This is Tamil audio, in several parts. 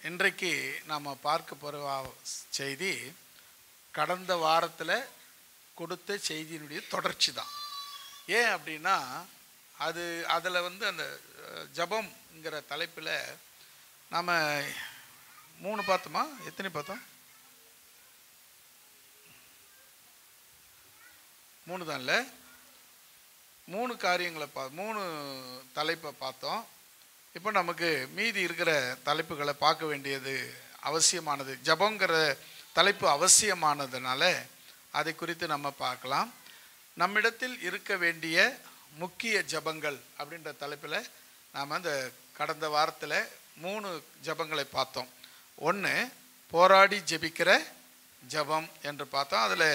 இன்றைக்கு நாம் பார்க்க போகிற செய்தி கடந்த வாரத்தில் கொடுத்த செய்தியினுடைய தொடர்ச்சி தான். ஏன் அப்படின்னா அதில் அந்த ஜபம்ங்கிற தலைப்பில் நாம் 3 பார்த்தோமா? எத்தனை பார்த்தோம்? 3 தான் இல்லை, 3 காரியங்களை 3 தலைப்பை பார்த்தோம். இப்போ நமக்கு மீதி இருக்கிற தலைப்புகளை பார்க்க வேண்டியது அவசியமானது. ஜபங்கிற தலைப்பு அவசியமானதுனால அதை குறித்து நம்ம பார்க்கலாம். நம்மிடத்தில் இருக்க வேண்டிய முக்கிய ஜபங்கள் அப்படின்ற தலைப்பில் நாம் அந்த கடந்த வாரத்தில் 3 ஜபங்களை பார்த்தோம். 1 போராடி ஜெபிக்கிற ஜபம் என்று பார்த்தோம். அதில்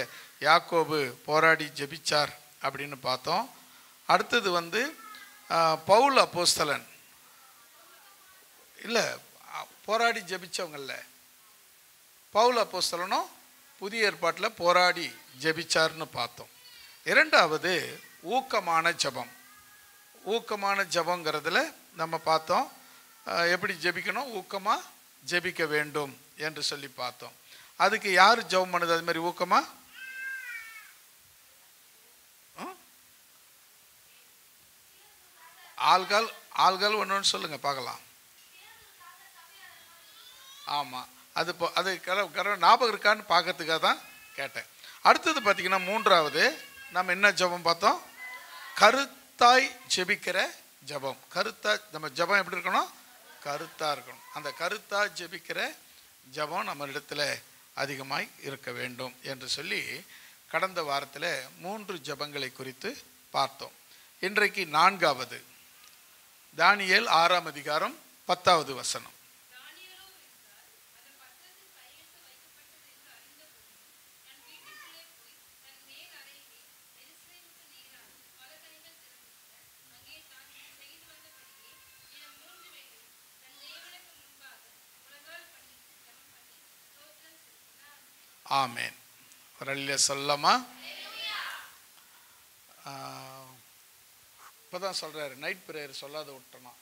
யாக்கோபு போராடி ஜெபிச்சார் அப்படின்னு பார்த்தோம். அடுத்தது பவுல் அப்போஸ்தலன் இல்லை, போராடி ஜெபிச்சவங்கல்ல, பவுல் அப்போஸ்தலனும் புதிய ஏற்பாட்டில் போராடி ஜெபிச்சார்னு பார்த்தோம். 2வது ஊக்கமான ஜபம். ஊக்கமான ஜபங்கிறதுல நம்ம பார்த்தோம் எப்படி ஜெபிக்கணும், ஊக்கமாக ஜெபிக்க வேண்டும் என்று சொல்லி பார்த்தோம். அதுக்கு யார் ஜெபம் பண்ணுது? அது மாதிரி ஊக்கமாக ஆள்கள் ஒன்று சொல்லுங்க பார்க்கலாம். ஆமாம், அது ஞாபகம் இருக்கான்னு பார்க்கறதுக்காக தான் கேட்டேன். அடுத்தது பார்த்தீங்கன்னா 3வது நம்ம என்ன ஜபம் பார்த்தோம்? கருத்தாய் ஜெபிக்கிற ஜபம். நம்ம ஜபம் எப்படி இருக்கணும்? கருத்தாக இருக்கணும். அந்த கருத்தாய் ஜெபிக்கிற ஜபம் நம்ம இடத்துல அதிகமாய் இருக்க வேண்டும் என்று சொல்லி கடந்த வாரத்தில் 3 ஜபங்களை குறித்து பார்த்தோம். இன்றைக்கு 4வது தானியேல் 6ஆம் அதிகாரம் 10வது வசனம். ஆமேன். ஒரு சொல்லமா? இப்போதான் சொல்கிறாரு நைட் ப்ரேயர் சொல்லாத விட்டோமா.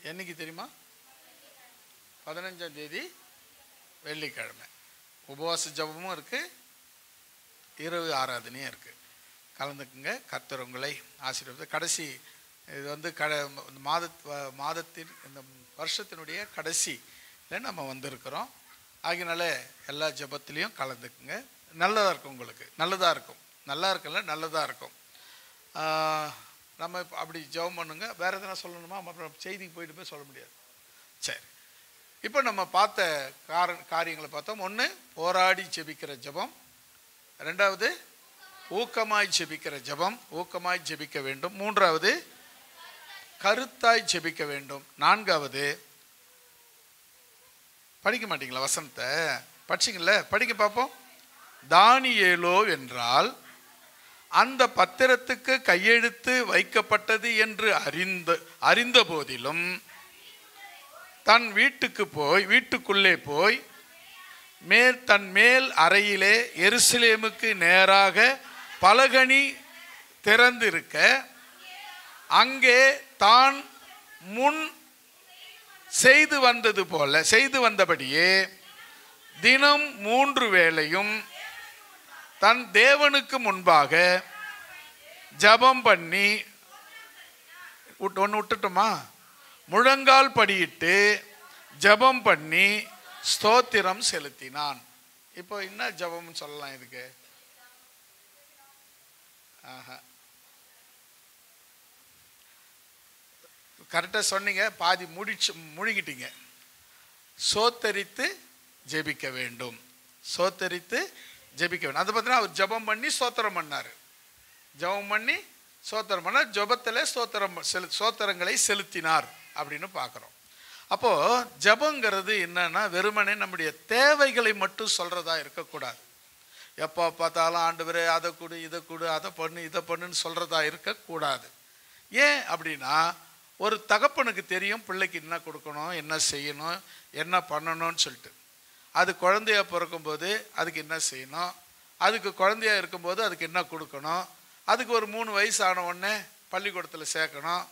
என்னைக்கு தெரியுமா? 15ஆம் தேதி வெள்ளிக்கிழமை. உபவாச ஜபமும் இருக்குது, இரவு ஆராதனையும் இருக்குது. கலந்துக்குங்க. கர்த்தர் உங்களை ஆசீர்வாதம். கடைசி இது மாதத்தின் இந்த வருஷத்தினுடைய கடைசியில் நம்ம வந்திருக்கிறோம். ஆகினால எல்லா ஜபத்துலேயும் கலந்துக்குங்க. நல்லதாக இருக்கும், உங்களுக்கு நல்லதாக இருக்கும். நல்லா இருக்குல்ல? நல்லதாக இருக்கும். நம்ம அப்படி ஜெபம் பண்ணுங்க. வேறு எதனா சொல்லணுமா? அப்புறம் செய்திக்கு போய் சொல்ல முடியாது. சரி, இப்போ நம்ம பார்த்த காரியங்களை பார்த்தோம். 1 போராடி ஜெபிக்கிற ஜபம். 2வது ஊக்கமாய் ஜெபிக்கிற ஜபம், ஊக்கமாய் ஜெபிக்க வேண்டும். 3வது கருத்தாய் ஜெபிக்க வேண்டும். 4வது படிக்க மாட்டீங்களா? வசனத்தை படிச்சிங்கள? படிக்க பார்ப்போம். தானியேலோ என்றால் அந்த பத்திரத்துக்கு கையெழுத்து வைக்கப்பட்டது என்று அறிந்த போதிலும் தன் வீட்டுக்குள்ளே போய் தன் மேல் அறையிலே எருசலேமுக்கு நேராக பலகணி திறந்திருக்க அங்கே தான் முன் செய்து வந்தபடியே தினம் 3 வேளையும் தன் தேவனுக்கு முன்பாக ஜபம் பண்ணி விட்டுட்டுமா முழங்கால் படியிட்டு ஜபம் பண்ணி ஸ்தோத்திரம் செலுத்தினான். இப்போ என்ன ஜபம்னு சொல்லலாம் இதுக்கு? கரெக்டாக சொன்னீங்க, பாதி முழுகிட்டீங்க. சோத்தரித்து ஜெபிக்க வேண்டும். சோத்தரித்து ஜெபிக்க வேண்டும். அதை பார்த்தீங்கன்னா அவர் ஜபம் பண்ணி ஸ்தோத்திரம் பண்ணார். ஜபம் பண்ணி ஸ்தோத்திரம் பண்ணார். ஜபத்தில் ஸ்தோத்திரங்களை செலுத்தினார் அப்படின்னு பார்க்குறோம். அப்போது ஜபங்கிறது என்னன்னா வெறுமனே நம்முடைய தேவைகளை மட்டும் சொல்கிறதா இருக்கக்கூடாது. எப்போ பார்த்தாலும் ஆண்டவரே அதை கொடு, இதை கொடு, அதை பண்ணு, இதை பண்ணுன்னு சொல்கிறதா இருக்கக்கூடாது. ஏன் அப்படின்னா ஒரு தகப்பனுக்கு தெரியும் பிள்ளைக்கு என்ன கொடுக்கணும், என்ன செய்யணும், என்ன பண்ணணும்னு சொல்லிட்டு. அது குழந்தையாக பிறக்கும்போது அதுக்கு என்ன செய்யணும், அதுக்கு குழந்தையாக இருக்கும்போது அதுக்கு என்ன கொடுக்கணும், அதுக்கு ஒரு 3 வயசு ஆன உடனே பள்ளிக்கூடத்தில் சேர்க்கணும்,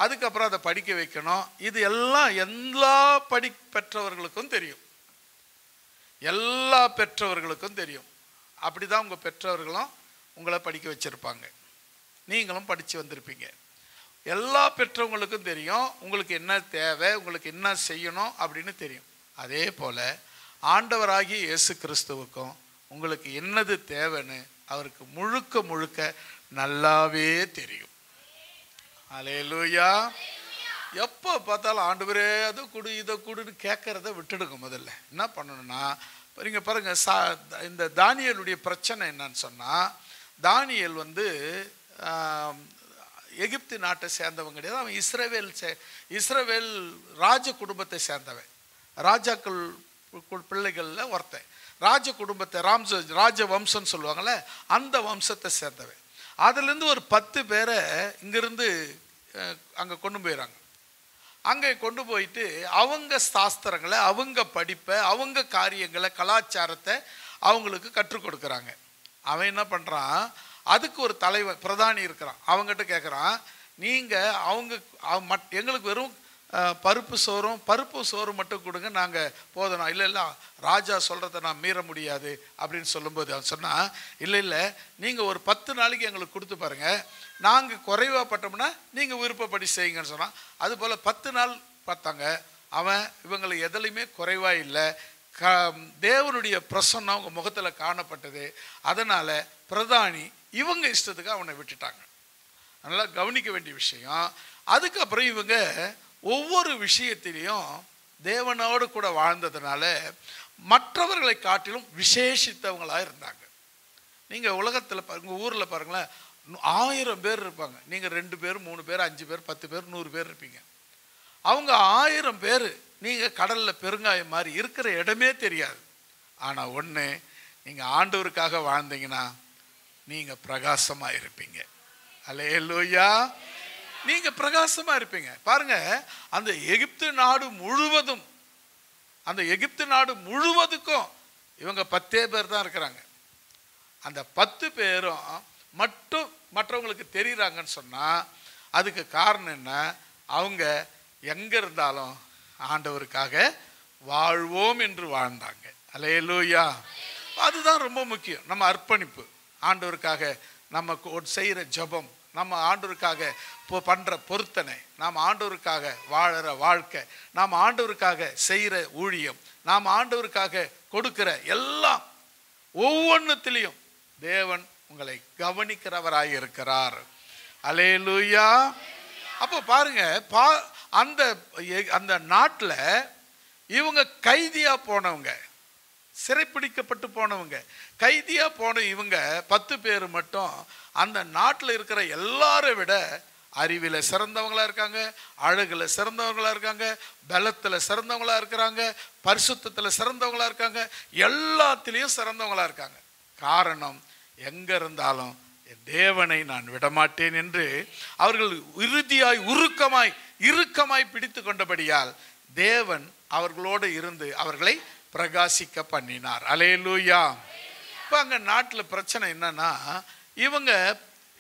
அதுக்கப்புறம் அதை படிக்க வைக்கணும். இது எல்லாம் எல்லா பெற்றவர்களுக்கும் தெரியும், எல்லா பெற்றவர்களுக்கும் தெரியும். அப்படி தான் உங்கள் பெற்றவர்களும் உங்களை படிக்க வச்சுருப்பாங்க, நீங்களும் படித்து வந்திருப்பீங்க. எல்லா பெற்றவங்களுக்கும் தெரியும் உங்களுக்கு என்ன தேவை, உங்களுக்கு என்ன செய்யணும் அப்படின்னு தெரியும். அதே போல் ஆண்டவராகிய இயேசு கிறிஸ்துவுக்கும் உங்களுக்கு என்னது தேவைன்னு அவருக்கு முழுக்க முழுக்க நல்லாவே தெரியும். அல்லேலூயா. எப்போ பார்த்தாலும் ஆண்டவரே அதை கொடு இதை கொடுன்னு கேட்கறத விட்டுடுங்க. முதல்ல என்ன பண்ணணும்னா, நீங்கள் பாருங்கள், இந்த தானியேலுடைய பிரச்சனை என்னன்னு சொன்னால், தானியேல் எகிப்து நாட்டை சேர்ந்தவன் கிடையாது. அவன் இஸ்ரவேல் ராஜ குடும்பத்தை சேர்ந்தவன், ராஜாக்கள் பிள்ளைகளில் ஒருத்தன். ராஜ குடும்பத்தை ராஜ வம்சம்னு சொல்லுவாங்கள்ல, அந்த வம்சத்தை சேர்ந்தவன். அதுலேருந்து ஒரு 10 பேரை இங்கேருந்து அங்கே கொண்டு போயிடறாங்க. அங்கே கொண்டு போயிட்டு அவங்க சாஸ்திரங்களை, அவங்க படிப்பை, அவங்க காரியங்களை, கலாச்சாரத்தை அவங்களுக்கு கற்றுக் கொடுக்குறாங்க. அவன் என்ன பண்ணுறான், அதுக்கு ஒரு தலைவர் பிரதானி இருக்கிறான். அவங்ககிட்ட கேட்குறான், நீங்கள் எங்களுக்கு வெறும் பருப்பு சோறும் மட்டும் கொடுங்க, நாங்கள் போதணும். இல்லை ராஜா சொல்கிறத நான் மீற முடியாது அப்படின்னு சொல்லும்போது அவன் சொன்னான், இல்லை நீங்கள் ஒரு 10 நாளைக்கு எங்களுக்கு கொடுத்து பாருங்கள், நாங்கள் குறைவாப்பட்டோம்னா நீங்கள் விருப்பப்படி செய்யுங்கன்னு சொன்னான். அதுபோல் 10 நாள் பார்த்தாங்க. அவன் இவங்களை எதுலையுமே குறைவாக இல்லை, தேவனுடைய பிரசன்னம் அவங்க முகத்தில் காணப்பட்டது. அதனால் பிரதானி இவங்க இஷ்டத்துக்கு அவனை விட்டுட்டாங்க. நல்லா கவனிக்க வேண்டிய விஷயம். அதுக்கப்புறம் இவங்க ஒவ்வொரு விஷயத்திலையும் தேவனோடு கூட வாழ்ந்ததுனால மற்றவர்களை காட்டிலும் விசேஷித்தவங்களாக இருந்தாங்க. நீங்கள் உலகத்தில் உங்கள் ஊரில் பாருங்களேன், 1000 பேர் இருப்பாங்க. நீங்கள் 2 பேர் 3 பேர் 5 பேர் 10 பேர் 100 பேர் இருப்பீங்க. அவங்க 1000 பேர் நீங்கள் கடலில் பெருங்காயம் மாதிரி இருக்கிற இடமே தெரியாது. ஆனால் ஒன்று, நீங்கள் ஆண்டவருக்காக வாழ்ந்தீங்கன்னா நீங்கள் பிரகாசமாக இருப்பீங்க. அல்லேலூயா. நீங்கள் பிரகாசமாக இருப்பீங்க. பாருங்க, அந்த எகிப்து நாடு முழுவதுக்கும் இவங்க 10 பேர் தான் இருக்கிறாங்க. அந்த 10 பேரும் மட்டும் மற்றவங்களுக்கு தெரியுறாங்கன்னு சொன்னால் அதுக்கு காரணம் என்ன, அவங்க எங்கே இருந்தாலும் ஆண்டவருக்காக வாழ்வோம் என்று வாழ்ந்தாங்க. அல்லேலூயா. அதுதான் ரொம்ப முக்கியம். நம்ம அர்ப்பணிப்பு, ஆண்டவருக்காக நம்ம செய்கிற ஜெபம், நம்ம ஆண்டவருக்காக பண்ணுற பொருத்தனை, நாம் ஆண்டவருக்காக வாழற வாழ்க்கை, நாம் ஆண்டவருக்காக செய்கிற ஊழியம், நாம் ஆண்டவருக்காக கொடுக்கிற எல்லாம், ஒவ்வொன்றுத்திலையும் தேவன் உங்களை கவனிக்கிறவராய் இருக்கிறார். அல்லேலூயா. அப்போ பாருங்க, அந்த நாட்டில் இவங்க கைதியா போனவங்க, சிறைப்பிடிக்கப்பட்டு போனவங்க, கைதியா போன இவங்க 10 பேர் மட்டும் அந்த நாட்டில் இருக்கிற எல்லாரை விட அறிவில் சிறந்தவங்களா இருக்காங்க, அழகுல சிறந்தவங்களா இருக்காங்க, பலத்தில் சிறந்தவங்களா இருக்கிறாங்க, பரிசுத்தத்தில் சிறந்தவங்களா இருக்காங்க, எல்லாத்திலையும் சிறந்தவங்களா இருக்காங்க. காரணம், எங்க இருந்தாலும் என் தேவனை நான் விடமாட்டேன் என்று அவர்கள் இறுதியாய் இறுக்கமாய் பிடித்து கொண்டபடியால் தேவன் அவர்களோடு இருந்து அவர்களை பிரகாசிக்க பண்ணினார். அல்லேலூயா. இப்போ அங்கே நாட்டில் பிரச்சனை என்னன்னா,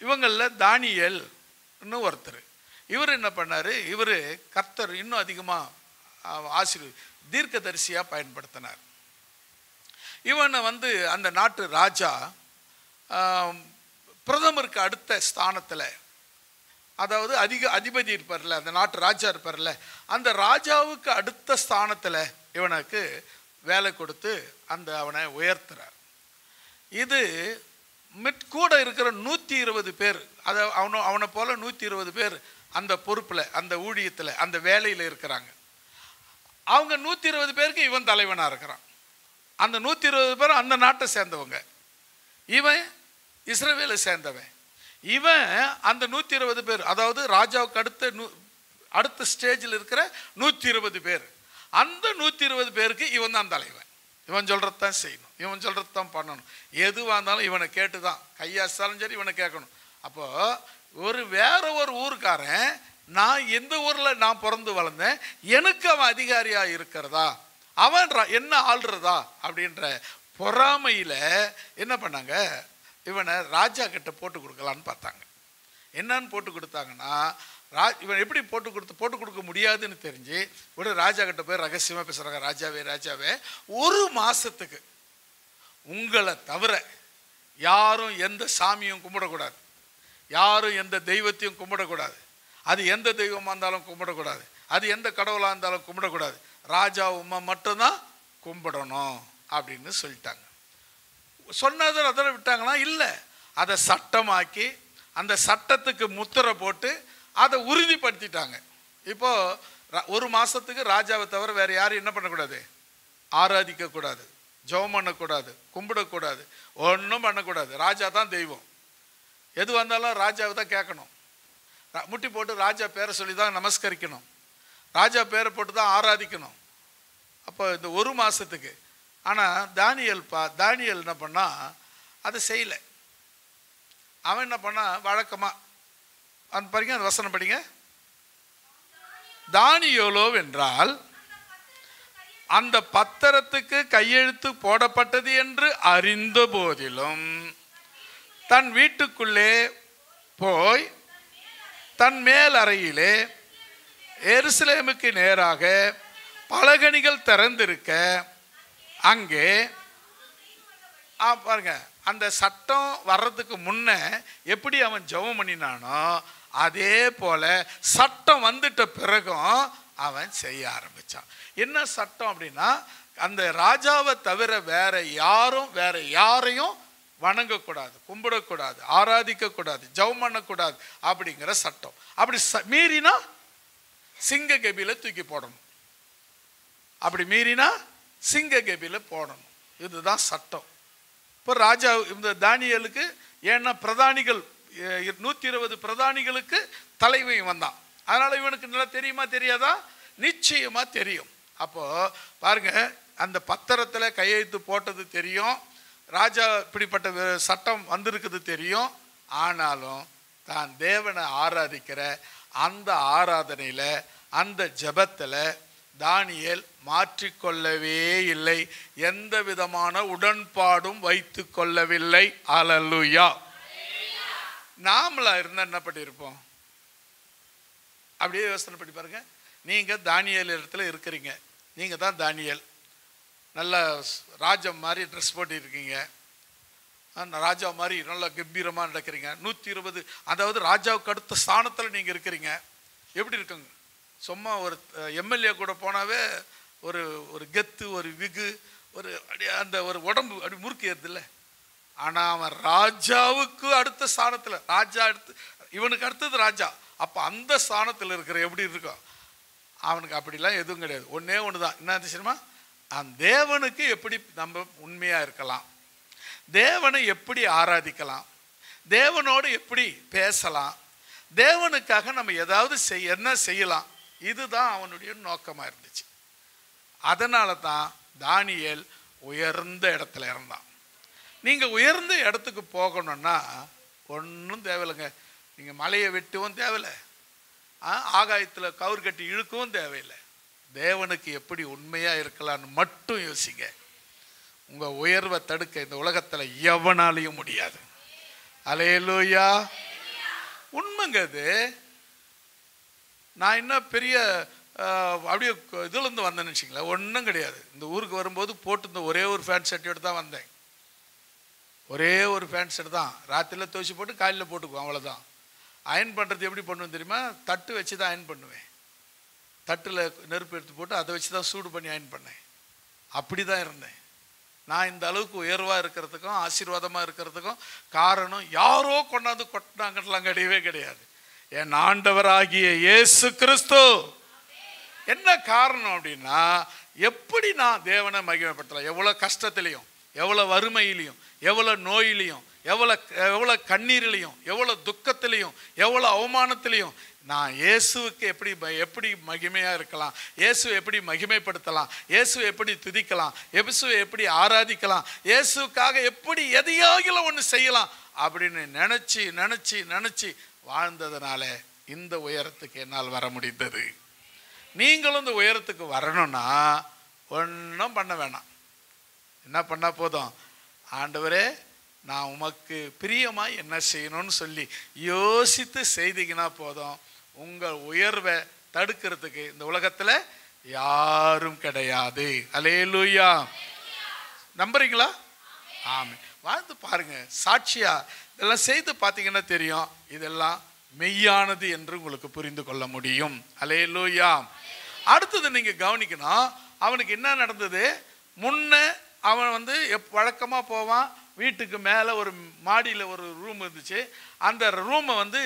இவங்களில் தானியேல் ஒருத்தர், இவர் என்ன பண்ணார், இவர் கர்த்தர் இன்னும் அதிகமாக தீர்க்கதரிசியாக பயன்படுத்தினார். இவனை அந்த நாட்டு ராஜா பிரதமருக்கு அடுத்த ஸ்தானத்தில், அதாவது அதிபதி இருப்பார்ல, அந்த நாட்டு ராஜா இருப்பார்ல, அந்த ராஜாவுக்கு அடுத்த ஸ்தானத்தில் இவனுக்கு வேலை கொடுத்து அவனை உயர்த்துறார். இது கூட இருக்கிற 120 பேர், அதை அவனை போல 120 பேர் அந்த பொறுப்பில், அந்த ஊழியத்தில், அந்த வேலையில் இருக்கிறாங்க. அவங்க 120 பேருக்கு இவன் தலைவனாக இருக்கிறான். அந்த 120 பேர் அந்த நாட்டை சேர்ந்தவங்க, இவன் இஸ்ரவேலை சேர்ந்தவன். இவன் அந்த 120 பேர், அதாவது ராஜாவுக்கு அடுத்த ஸ்டேஜில் இருக்கிற 120 பேர், அந்த 120 பேருக்கு இவன் தான் தலைவன். இவன் சொல்கிறதான் செய்யணும், இவன் சொல்கிறதான் பண்ணணும், எதுவாக இருந்தாலும் இவனை கேட்டு தான், கையாசாலும் சரி இவனை கேட்கணும். அப்போது வேற ஒரு ஊருக்காரன், நான் எந்த ஊரில் நான் பிறந்து வளர்ந்தேன், எனக்கு அவன் அதிகாரியாக இருக்கிறதா, அவன் என்ன ஆள்றதா அப்படின்ற பொறாமையில் என்ன பண்ணாங்க, இவனை ராஜா கிட்ட போட்டு கொடுக்கலான்னு பார்த்தாங்க. என்னன்னு போட்டு கொடுத்தாங்கன்னா, இவன் எப்படி போட்டு கொடுக்க முடியாதுன்னு தெரிஞ்சு ஒரு ராஜா கிட்ட போய் ரகசியமாக பேசுகிறாங்க. ராஜாவே, ஒரு மாதத்துக்கு உங்களை தவிர யாரும் எந்த சாமியும் கும்பிடக்கூடாது, யாரும் எந்த தெய்வத்தையும் கும்பிடக்கூடாது, அது எந்த தெய்வமாக இருந்தாலும் கும்பிடக்கூடாது, அது எந்த கடவுளாக இருந்தாலும் கும்பிடக்கூடாது, ராஜா உம்மை மட்டும்தான் கும்பிடணும் அப்படின்னு சொல்லிட்டாங்க. சொன்னதை அதில் விட்டாங்கன்னா இல்லை, அதை சட்டமாக்கி அந்த சட்டத்துக்கு முத்திரை போட்டு அதை உறுதிப்படுத்திட்டாங்க. இப்போது ஒரு மாதத்துக்கு ராஜாவை தவிர வேறு யாரும் என்ன பண்ணக்கூடாது, ஆராதிக்கக்கூடாது, ஜெபம் பண்ணக்கூடாது, கும்பிடக்கூடாது, ஒன்றும் பண்ணக்கூடாது. ராஜா தான் தெய்வம். எது வந்தாலும் ராஜாவை தான் கேட்கணும். முட்டி போட்டு ராஜா பேரை சொல்லி தான் நமஸ்கரிக்கணும், ராஜா பேரை போட்டு தான் ஆராதிக்கணும். அப்போ இந்த ஒரு மாதத்துக்கு. ஆனால் தானியேல் என்ன பண்ணால் அதை செய்யலை. அவன் என்ன பண்ணால் வழக்கமாக அந்த படிங்க, அந்த வசனம் படிங்க. தானியேலோ என்றால் அந்த பத்திரத்துக்கு கையெழுத்து போடப்பட்டது என்று அறிந்த போதிலும் தன் வீட்டுக்குள்ளே போய் தன் மேல் அறையிலே எருசலேமுக்கு நேராக பலகணிகள் திறந்திருக்க அங்கே பாருங்க, அந்த சட்டம் வர்றதுக்கு முன்ன எப்படி அவன் ஜெபம் பண்ணினானோ அதே போல சட்டம் வந்துட்ட பிறகும் அவன் செய்ய ஆரம்பிச்சான். என்ன சட்டம் அப்படின்னா, அந்த ராஜாவை தவிர வேற யாரையும் வணங்கக்கூடாது, கும்பிடக்கூடாது, ஆராதிக்கக்கூடாது, ஜெபம் பண்ணக்கூடாது அப்படிங்கிற சட்டம். அப்படி மீறினா சிங்க கபில தூக்கி போடணும். அப்படி மீறினா சிங்க கபில போடணும். இதுதான் சட்டம். இப்போ ராஜா இந்த தானியேலுக்கு, ஏன்னா பிரதானிகள் 120 பிரதானிகளுக்கு தலைவன் வந்தான். அதனால இவனுக்கு நல்லா தெரியுமா தெரியாதா? நிச்சயமா தெரியும். அப்போ பாருங்க, அந்த பத்திரத்தில் கையெழுத்து போட்டது தெரியும், ராஜா இப்படிப்பட்ட சட்டம் வந்திருக்குது தெரியும். ஆனாலும் தான் தேவனை ஆராதிக்கிற அந்த ஆராதனையில், அந்த ஜெபத்தில் தானியேல் மாற்றிக்கொள்ளவே இல்லை, எந்த விதமான உடன்பாடும் வைத்து கொள்ளவில்லை. அல்லேலூயா. நாமளா இருந்தால் என்ன பண்ணியிருப்போம்? அப்படியே யோசனை பண்ணி பாருங்க. நீங்கள் தானியேல் இடத்துல இருக்கிறீங்க, நீங்கள் தான் தானியேல், நல்ல ராஜா மாதிரி ட்ரெஸ் போட்டிருக்கீங்க, ராஜா மாதிரி நல்லா கம்பீரமாக நடக்கிறீங்க, 120 அதாவது ராஜாவுக்கு அடுத்த ஸ்தானத்தில் நீங்கள் இருக்கிறீங்க. எப்படி இருக்குங்க? சும்மா ஒரு எம்எல்ஏ கூட போனாவே ஒரு கெத்து, ஒரு விகு, அந்த ஒரு உடம்பு அப்படி முறுக்கு ஏறுதில்ல. ஆனால் அவன் ராஜாவுக்கு அடுத்த ஸ்தானத்தில், ராஜா இவனுக்கு அடுத்தது ராஜா, அப்போ அந்த ஸ்தானத்தில் இருக்கிற எப்படி இருக்கும் அவனுக்கு? அப்படிலாம் எதுவும் கிடையாது. ஒன்றே ஒன்று தான். என்ன தெரியுமா? அந்த தேவனுக்கு எப்படி நம்ம உண்மையாக இருக்கலாம், தேவனை எப்படி ஆராதிக்கலாம், தேவனோடு எப்படி பேசலாம், தேவனுக்காக நம்ம ஏதாவது என்ன செய்யலாம், இதுதான் அவனுடைய நோக்கமாக இருந்துச்சு. அதனால தான் தானியேல் உயர்ந்த இடத்துல இருந்தான். நீங்கள் உயர்ந்த இடத்துக்கு போகணுன்னா ஒன்றும் தேவையில்லைங்க. நீங்கள் மலையை வெட்டவும் தேவையில்லை, ஆகாயத்தில் கவுர் கட்டி இழுக்கவும் தேவையில்லை. தேவனுக்கு எப்படி உண்மையாக இருக்கலான்னு மட்டும் யோசிங்க. உங்கள் உயர்வை தடுக்க இந்த உலகத்தில் எவனாலையும் முடியாது. அல்லேலூயா. உண்மைங்க அது. நான் என்ன பெரிய அப்படியே இதுலேருந்து வந்தேன்னு வச்சிங்களேன், ஒன்றும் கிடையாது. இந்த ஊருக்கு வரும்போது போட்டு ஒரே ஒரு ஃபேண்ட் ஷர்ட்டோடு தான் வந்தேன். ஒரே ஒரு ஃபேண்ட் ஷர்ட் தான். ராத்திரியில் துவச்சி போட்டு காலையில் போட்டுக்குவோம், அவ்வளோதான். அயன் பண்ணுறது எப்படி பண்ணுவேன் தெரியுமா? தட்டு வச்சு தான் அயன் பண்ணுவேன். தட்டில் நெருப்பு எடுத்து போட்டு அதை வச்சு தான் சூடு பண்ணி அயன் பண்ணேன். அப்படி தான் இருந்தேன். நான் இந்த அளவுக்கு உயர்வாக இருக்கிறதுக்கும் ஆசீர்வாதமாக இருக்கிறதுக்கும் காரணம் யாரோ கொண்டாந்து கொட்டினாங்கலாம் கிடையவே கிடையாது. என் ஆண்டவராகிய இயேசு கிறிஸ்து. என்ன காரணம் அப்படின்னா, எப்படி நான் தேவனை மகிமைப்படுத்தலாம்? எவ்வளோ கஷ்டத்திலையும், எவ்வளோ வறுமையிலையும், எவ்வளோ நோயிலையும், எவ்வளோ கண்ணீரிலையும், எவ்வளோ துக்கத்திலையும், எவ்வளோ அவமானத்திலையும் நான் இயேசுவுக்கு எப்படி மகிமையாக இருக்கலாம், இயேசுவை எப்படி மகிமைப்படுத்தலாம், இயேசுவை எப்படி துதிக்கலாம், இயேசுவை எப்படி ஆராதிக்கலாம், இயேசுக்காக எப்படி எதையாகிலும் ஒன்று செய்யலாம் அப்படின்னு நினச்சி நினச்சி நினச்சி வாழ்ந்ததுனால இந்த உயரத்துக்கு என்னால் வர முடிந்தது. நீங்களும் இந்த உயரத்துக்கு வரணும்னா ஒன்றும் பண்ண வேணாம். என்ன பண்ணால் போதும், ஆண்டவரே நான் உமக்கு பிரியமாக என்ன செய்யணும்னு சொல்லி யோசித்து செய்தீங்கன்னா போதும், உங்கள் உயர்வை தடுக்கிறதுக்கு இந்த உலகத்தில் யாரும் கிடையாது. அல்லேலூயா. நம்புறீங்களா? ஆமென். வாழ்ந்து பாருங்க, சாட்சியா இதெல்லாம் செய்து பார்த்தீங்கன்னா தெரியும், இதெல்லாம் மெய்யானது என்று உங்களுக்கு புரிந்து கொள்ள முடியும். அல்லேலூயா. அடுத்தது நீங்க கவனிக்கணும், அவனுக்கு என்ன நடந்தது. முன்ன அவன் வந்து வழக்கமாக போவான், வீட்டுக்கு மேலே ஒரு மாடியில் ஒரு ரூம் இருந்துச்சு. அந்த ரூமை வந்து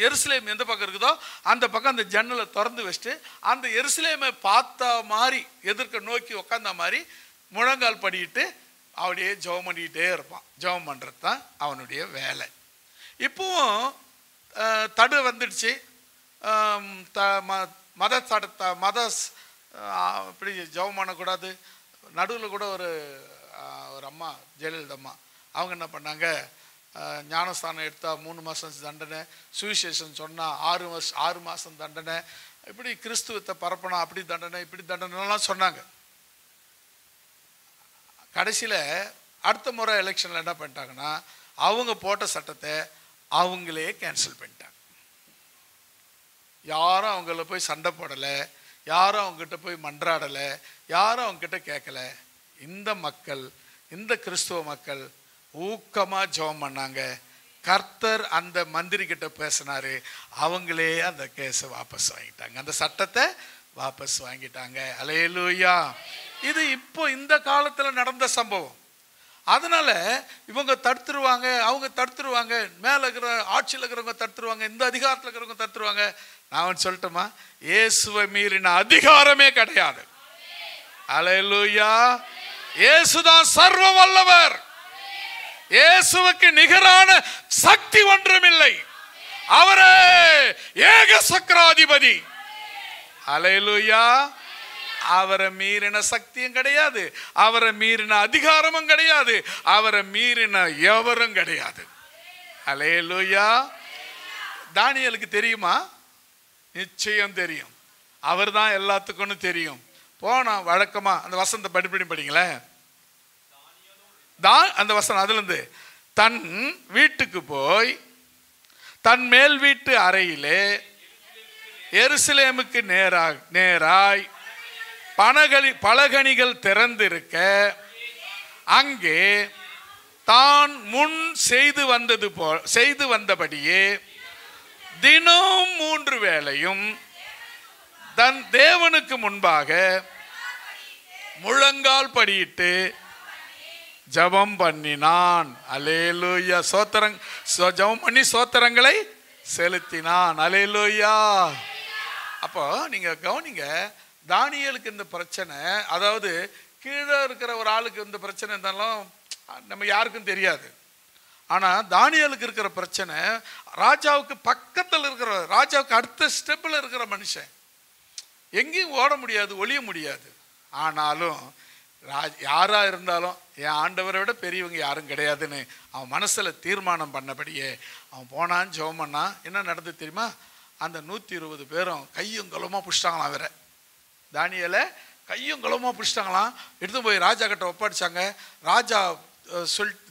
எருசலேம் எந்த பக்கம் இருக்குதோ அந்த பக்கம் அந்த ஜன்னலை திறந்து வச்சுட்டு அந்த எருசலேமை பார்த்த மாதிரி எதிர்க்க நோக்கி உக்காந்த மாதிரி முழங்கால் படிக்கிட்டு அப்படியே ஜெபம் பண்ணிக்கிட்டே இருப்பான். ஜெபம் பண்ணுறது தான் அவனுடைய வேலை. இப்போவும் தடு வந்துடுச்சு. மத இப்படி ஜெபம் பண்ணக்கூடாது. நடுவில் கூட ஒரு அம்மா, ஜெயலலிதா அம்மா, அவங்க என்ன பண்ணாங்க, ஞானஸ்தானம் எடுத்தால் 3 மாதம் தண்டனை, சுவிசேஷன் சொன்னால் 6 மாதம் தண்டனை, இப்படி கிறிஸ்துவத்தை பரப்பணும், அப்படி தண்டனை இப்படி தண்டனைலாம் சொன்னாங்க. கடைசியில் அடுத்த முறை எலெக்ஷனில் என்ன பண்ணிட்டாங்கன்னா, அவங்க போட்ட சட்டத்தை அவங்களே கேன்சல் பண்ணிட்டாங்க. யாரும் அவங்கள போய் சண்டை போடலை, யாரும் அவங்ககிட்ட போய் மன்றாடலை, யாரும் அவங்ககிட்ட கேட்கல. இந்த மக்கள், இந்த கிறிஸ்துவ மக்கள் ஊக்கமாக ஜெபம் பண்ணாங்க. கர்த்தர் அந்த மந்திரி கிட்ட பேசினாரு, அவங்களே அந்த கேஸை வாபஸ் வாங்கிட்டாங்க, அந்த சட்டத்தை வாபஸ் வாங்கிட்டாங்க. அல்லேலூயா. இது இப்போ இந்த காலத்தில் நடந்த சம்பவம். அதனால இவங்க தடுத்துருவாங்க, அவங்க தடுத்துருவாங்க, மேலே இருக்கிற ஆட்சியில் இருக்கிறவங்க தடுத்துருவாங்க, இந்த அதிகாரத்தில் இருக்கிறவங்க தடுத்துருவாங்க. நான் சொல்லட்டுமா, இயேசுவை மீறின அதிகாரமே கிடையாது. அல்லேலூயா. இயேசுதான் சர்வ வல்லவர். இயேசுவுக்கு நிகரான சக்தி ஒன்றுமில்லை. அவரே ஏக சக்கராதிபதி. அல்லேலூயா. அவரை மீறின சக்தியும் கிடையாது, அவரை மீறின அதிகாரமும் கிடையாது, அவரை மீறின எவரும் கிடையாது. அல்லேலூயா. தானியேலுக்கு தெரியுமா? நிச்சயம் தெரியும். அவர் தான் எல்லாத்துக்கும் தெரியும். போனா வழக்கமா அந்த வசனத்தை படிங்களேன். அந்த வசனம் அதுலேருந்து, தன் வீட்டுக்கு போய் தன் மேல் வீட்டு அறையிலே எருசலேமுக்கு நேராய் பலகணிகள் திறந்திருக்க அங்கே தான் முன் செய்து வந்தபடியே தினம் 3 வேளையும் தன் தேவனுக்கு முன்பாக முழங்கால் படியிட்டு ஜெபம் பண்ணினான். அல்லேலூயா. ஜெபம் பண்ணி சோத்திரங்களை செலுத்தினான். அல்லேலூயா. அப்போ நீங்க கவனிங்க, தானியேலுக்கு இந்த பிரச்சனை, அதாவது கீழே இருக்கிற ஒரு ஆளுக்கு இந்த பிரச்சனை இருந்தாலும் நம்ம யாருக்கும் தெரியாது. ஆனால் தானியேலுக்கு இருக்கிற பிரச்சனை, ராஜாவுக்கு பக்கத்தில் இருக்கிற, ராஜாவுக்கு அடுத்த ஸ்டெப்பில் இருக்கிற மனுஷன், எங்கேயும் ஓட முடியாது, ஒளிய முடியாது. ஆனாலும் யாராக இருந்தாலும் என் ஆண்டவரை விட பெரியவங்க யாரும் கிடையாதுன்னு அவன் மனசில் தீர்மானம் பண்ணபடியே அவன் போனான், ஜெபம் பண்ணான். என்ன நடந்தது தெரியுமா? அந்த 120 பேரும் கையும் களமாக பிடிச்சிட்டாங்களாம். வேற தானியேலை கையும் களமாக பிடிச்சிட்டாங்களாம். எடுத்து போய் ராஜா கிட்ட ஒப்படைச்சாங்க. ராஜா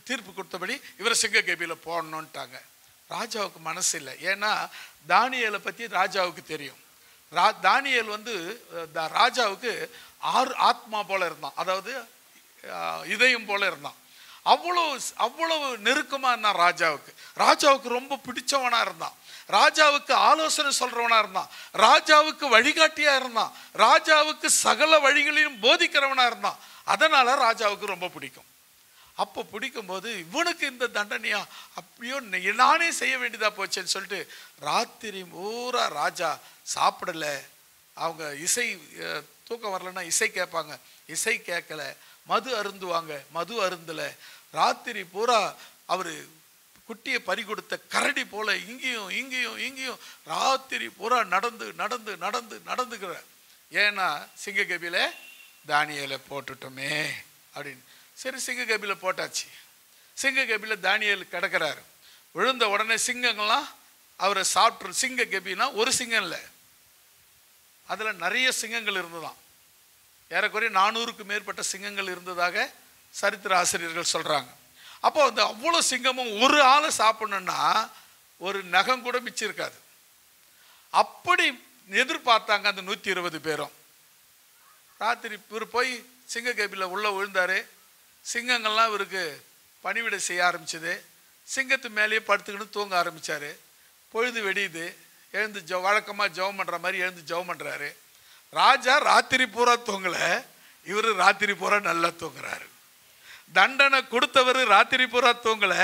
தீர்ப்பு கொடுத்தபடி இவரை சிங்க கேபியில் போடணுன்ட்டாங்க. ராஜாவுக்கு மனசு இல்லை. ஏன்னா தானியேலை பற்றி ராஜாவுக்கு தெரியும். தானியேல் வந்து ராஜாவுக்கு ஆத்மா போல இருந்தான், அதாவது இதயம் போல இருந்தான். அவ்வளவு நெருக்கமாக இருந்தான் ராஜாவுக்கு. ராஜாவுக்கு ரொம்ப பிடிச்சவனா இருந்தான். ராஜாவுக்கு ஆலோசனை சொல்றவனா இருந்தான். ராஜாவுக்கு வழிகாட்டியா இருந்தான். ராஜாவுக்கு சகல வழிகளையும் போதிக்கிறவனா இருந்தான். அதனால ராஜாவுக்கு ரொம்ப பிடிக்கும். அப்போ பிடிக்கும்போது இவனுக்கு இந்த தண்டனையா, அப்படியோ நானே செய்ய வேண்டியதா போச்சேன்னு சொல்லிட்டு ராத்திரி பூரா ராஜா சாப்பிடல. அவங்க இசை, தூக்கம் வரலன்னா இசை கேட்பாங்க, இசை கேட்கல. மது அருந்துவாங்க, மது அருந்தலை. ராத்திரி பூரா அவர் குட்டியை பறி கொடுத்த கரடி போல இங்கேயும் இங்கேயும் இங்கேயும் ராத்திரி பூரா நடந்துக்கிற. ஏன்னா சிங்க கபில தானியேலை போட்டுட்டோமே அப்படின்னு. சரி, சிங்க கபில போட்டாச்சு. சிங்க கபில தானியேல் கிடக்கிறாரு. விழுந்த உடனே சிங்கங்கள்லாம் அவரை சாப்பிட்டு, சிங்க கபினா ஒரு சிங்கம் இல்லை, அதில் நிறைய சிங்கங்கள் இருந்ததாம். ஏறக்குறைய 400க்கு மேற்பட்ட சிங்கங்கள் இருந்ததாக சரித்திர ஆசிரியர்கள் சொல்கிறாங்க. அப்போ அந்த அவ்வளோ சிங்கமும் ஒரு ஆளை சாப்பிடணுன்னா ஒரு நகம் கூட மிச்சிருக்காது. அப்படி எதிர்பார்த்தாங்க அந்த 120 பேரும். ராத்திரி இவர் போய் சிங்க கேபியில் உள்ள விழுந்தாரு. சிங்கங்கள்லாம் இவருக்கு பணிவிடை செய்ய ஆரம்பிச்சது. சிங்கத்து மேலேயே படுத்துக்கிட்டு தூங்க ஆரம்பிச்சாரு. பொழுது வெடியுது. எழுந்து வழக்கமாக ஜெபம் பண்ணுற மாதிரி எழுந்து ஜெபம் பண்ணுறாரு. ராஜா ராத்திரி பூரா தூங்கல, இவர் ராத்திரி பூரா நல்லா தூங்குறாரு. தண்டனை கொடுத்தவர் ராத்திரி பூரா தூங்கல,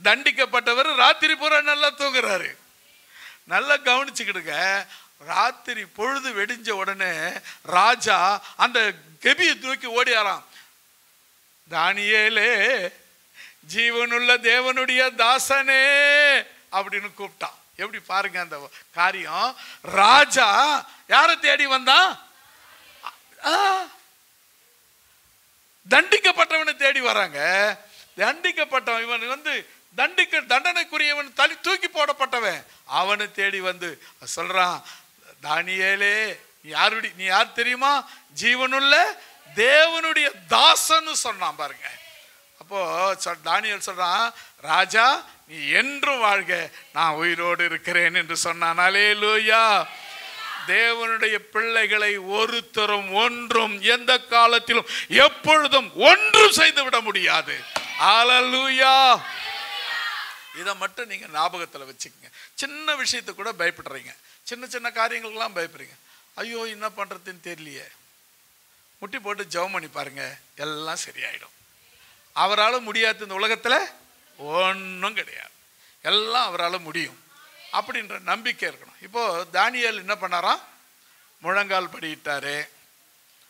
தண்டிக்கப்பட்டவர் ராத்திரி பூரா நல்லா தூங்குறாரு. நல்லா கவனிச்சுக்கிடுங்க. ராத்திரி பொழுது வெடிஞ்ச உடனே ராஜா அந்த கெபியை தூக்கி ஓடியாராம். தானியேலே, ஜீவனுள்ள தேவனுடைய தாசனே அப்படின்னு கூப்பிட்டான். எப்படி பாருங்க அந்த காரியம். ராஜா யாரை தேடி வந்தான்? தண்டிக்கப்பட்டவனை தேடி வராங்க. தண்டிக்கப்பட்டவன் இவன் வந்து தண்டனைக்குரியவன் தூக்கி போடப்பட்டவன் அவனை தேடி வந்து சொல்றான், தானியேலே நீ யார் தெரியுமா? ஜீவனுள்ள தேவனுடைய தாசன்னு சொன்னான் பாருங்க. அப்போ தானியேல் சொல்றான், ராஜா நீ என்றும் வாழ்க, நான் உயிரோடு இருக்கிறேன் என்று சொன்னான். அல்லேலூயா. தேவனுடைய பிள்ளைகளை ஒருத்தரும் ஒன்றும் எந்த காலத்திலும் எப்பொழுதும் ஒன்றும் செய்து விட முடியாது. அல்லேலூயா. இதை மட்டும் நீங்க ஞாபகத்தில் வச்சுக்கோங்க. சின்ன விஷயத்துக்கு கூட பயப்படுறீங்க, சின்ன சின்ன காரியங்களுக்கெல்லாம் பயப்படுறீங்க. ஐயோ என்ன பண்றதுன்னு தெரியலையே, முட்டி போட்டு ஜெபம் பண்ணி பாருங்க, எல்லாம் சரியாயிடும். அவரால் முடியாது இந்த உலகத்தில் ஒன்றும் கிடையாது, எல்லாம் அவரால் முடியும் அப்படின்ற நம்பிக்கை இருக்கணும். இப்போ தானியேல் என்ன பண்ணாராம்? முழங்கால் படியிட்டாரு,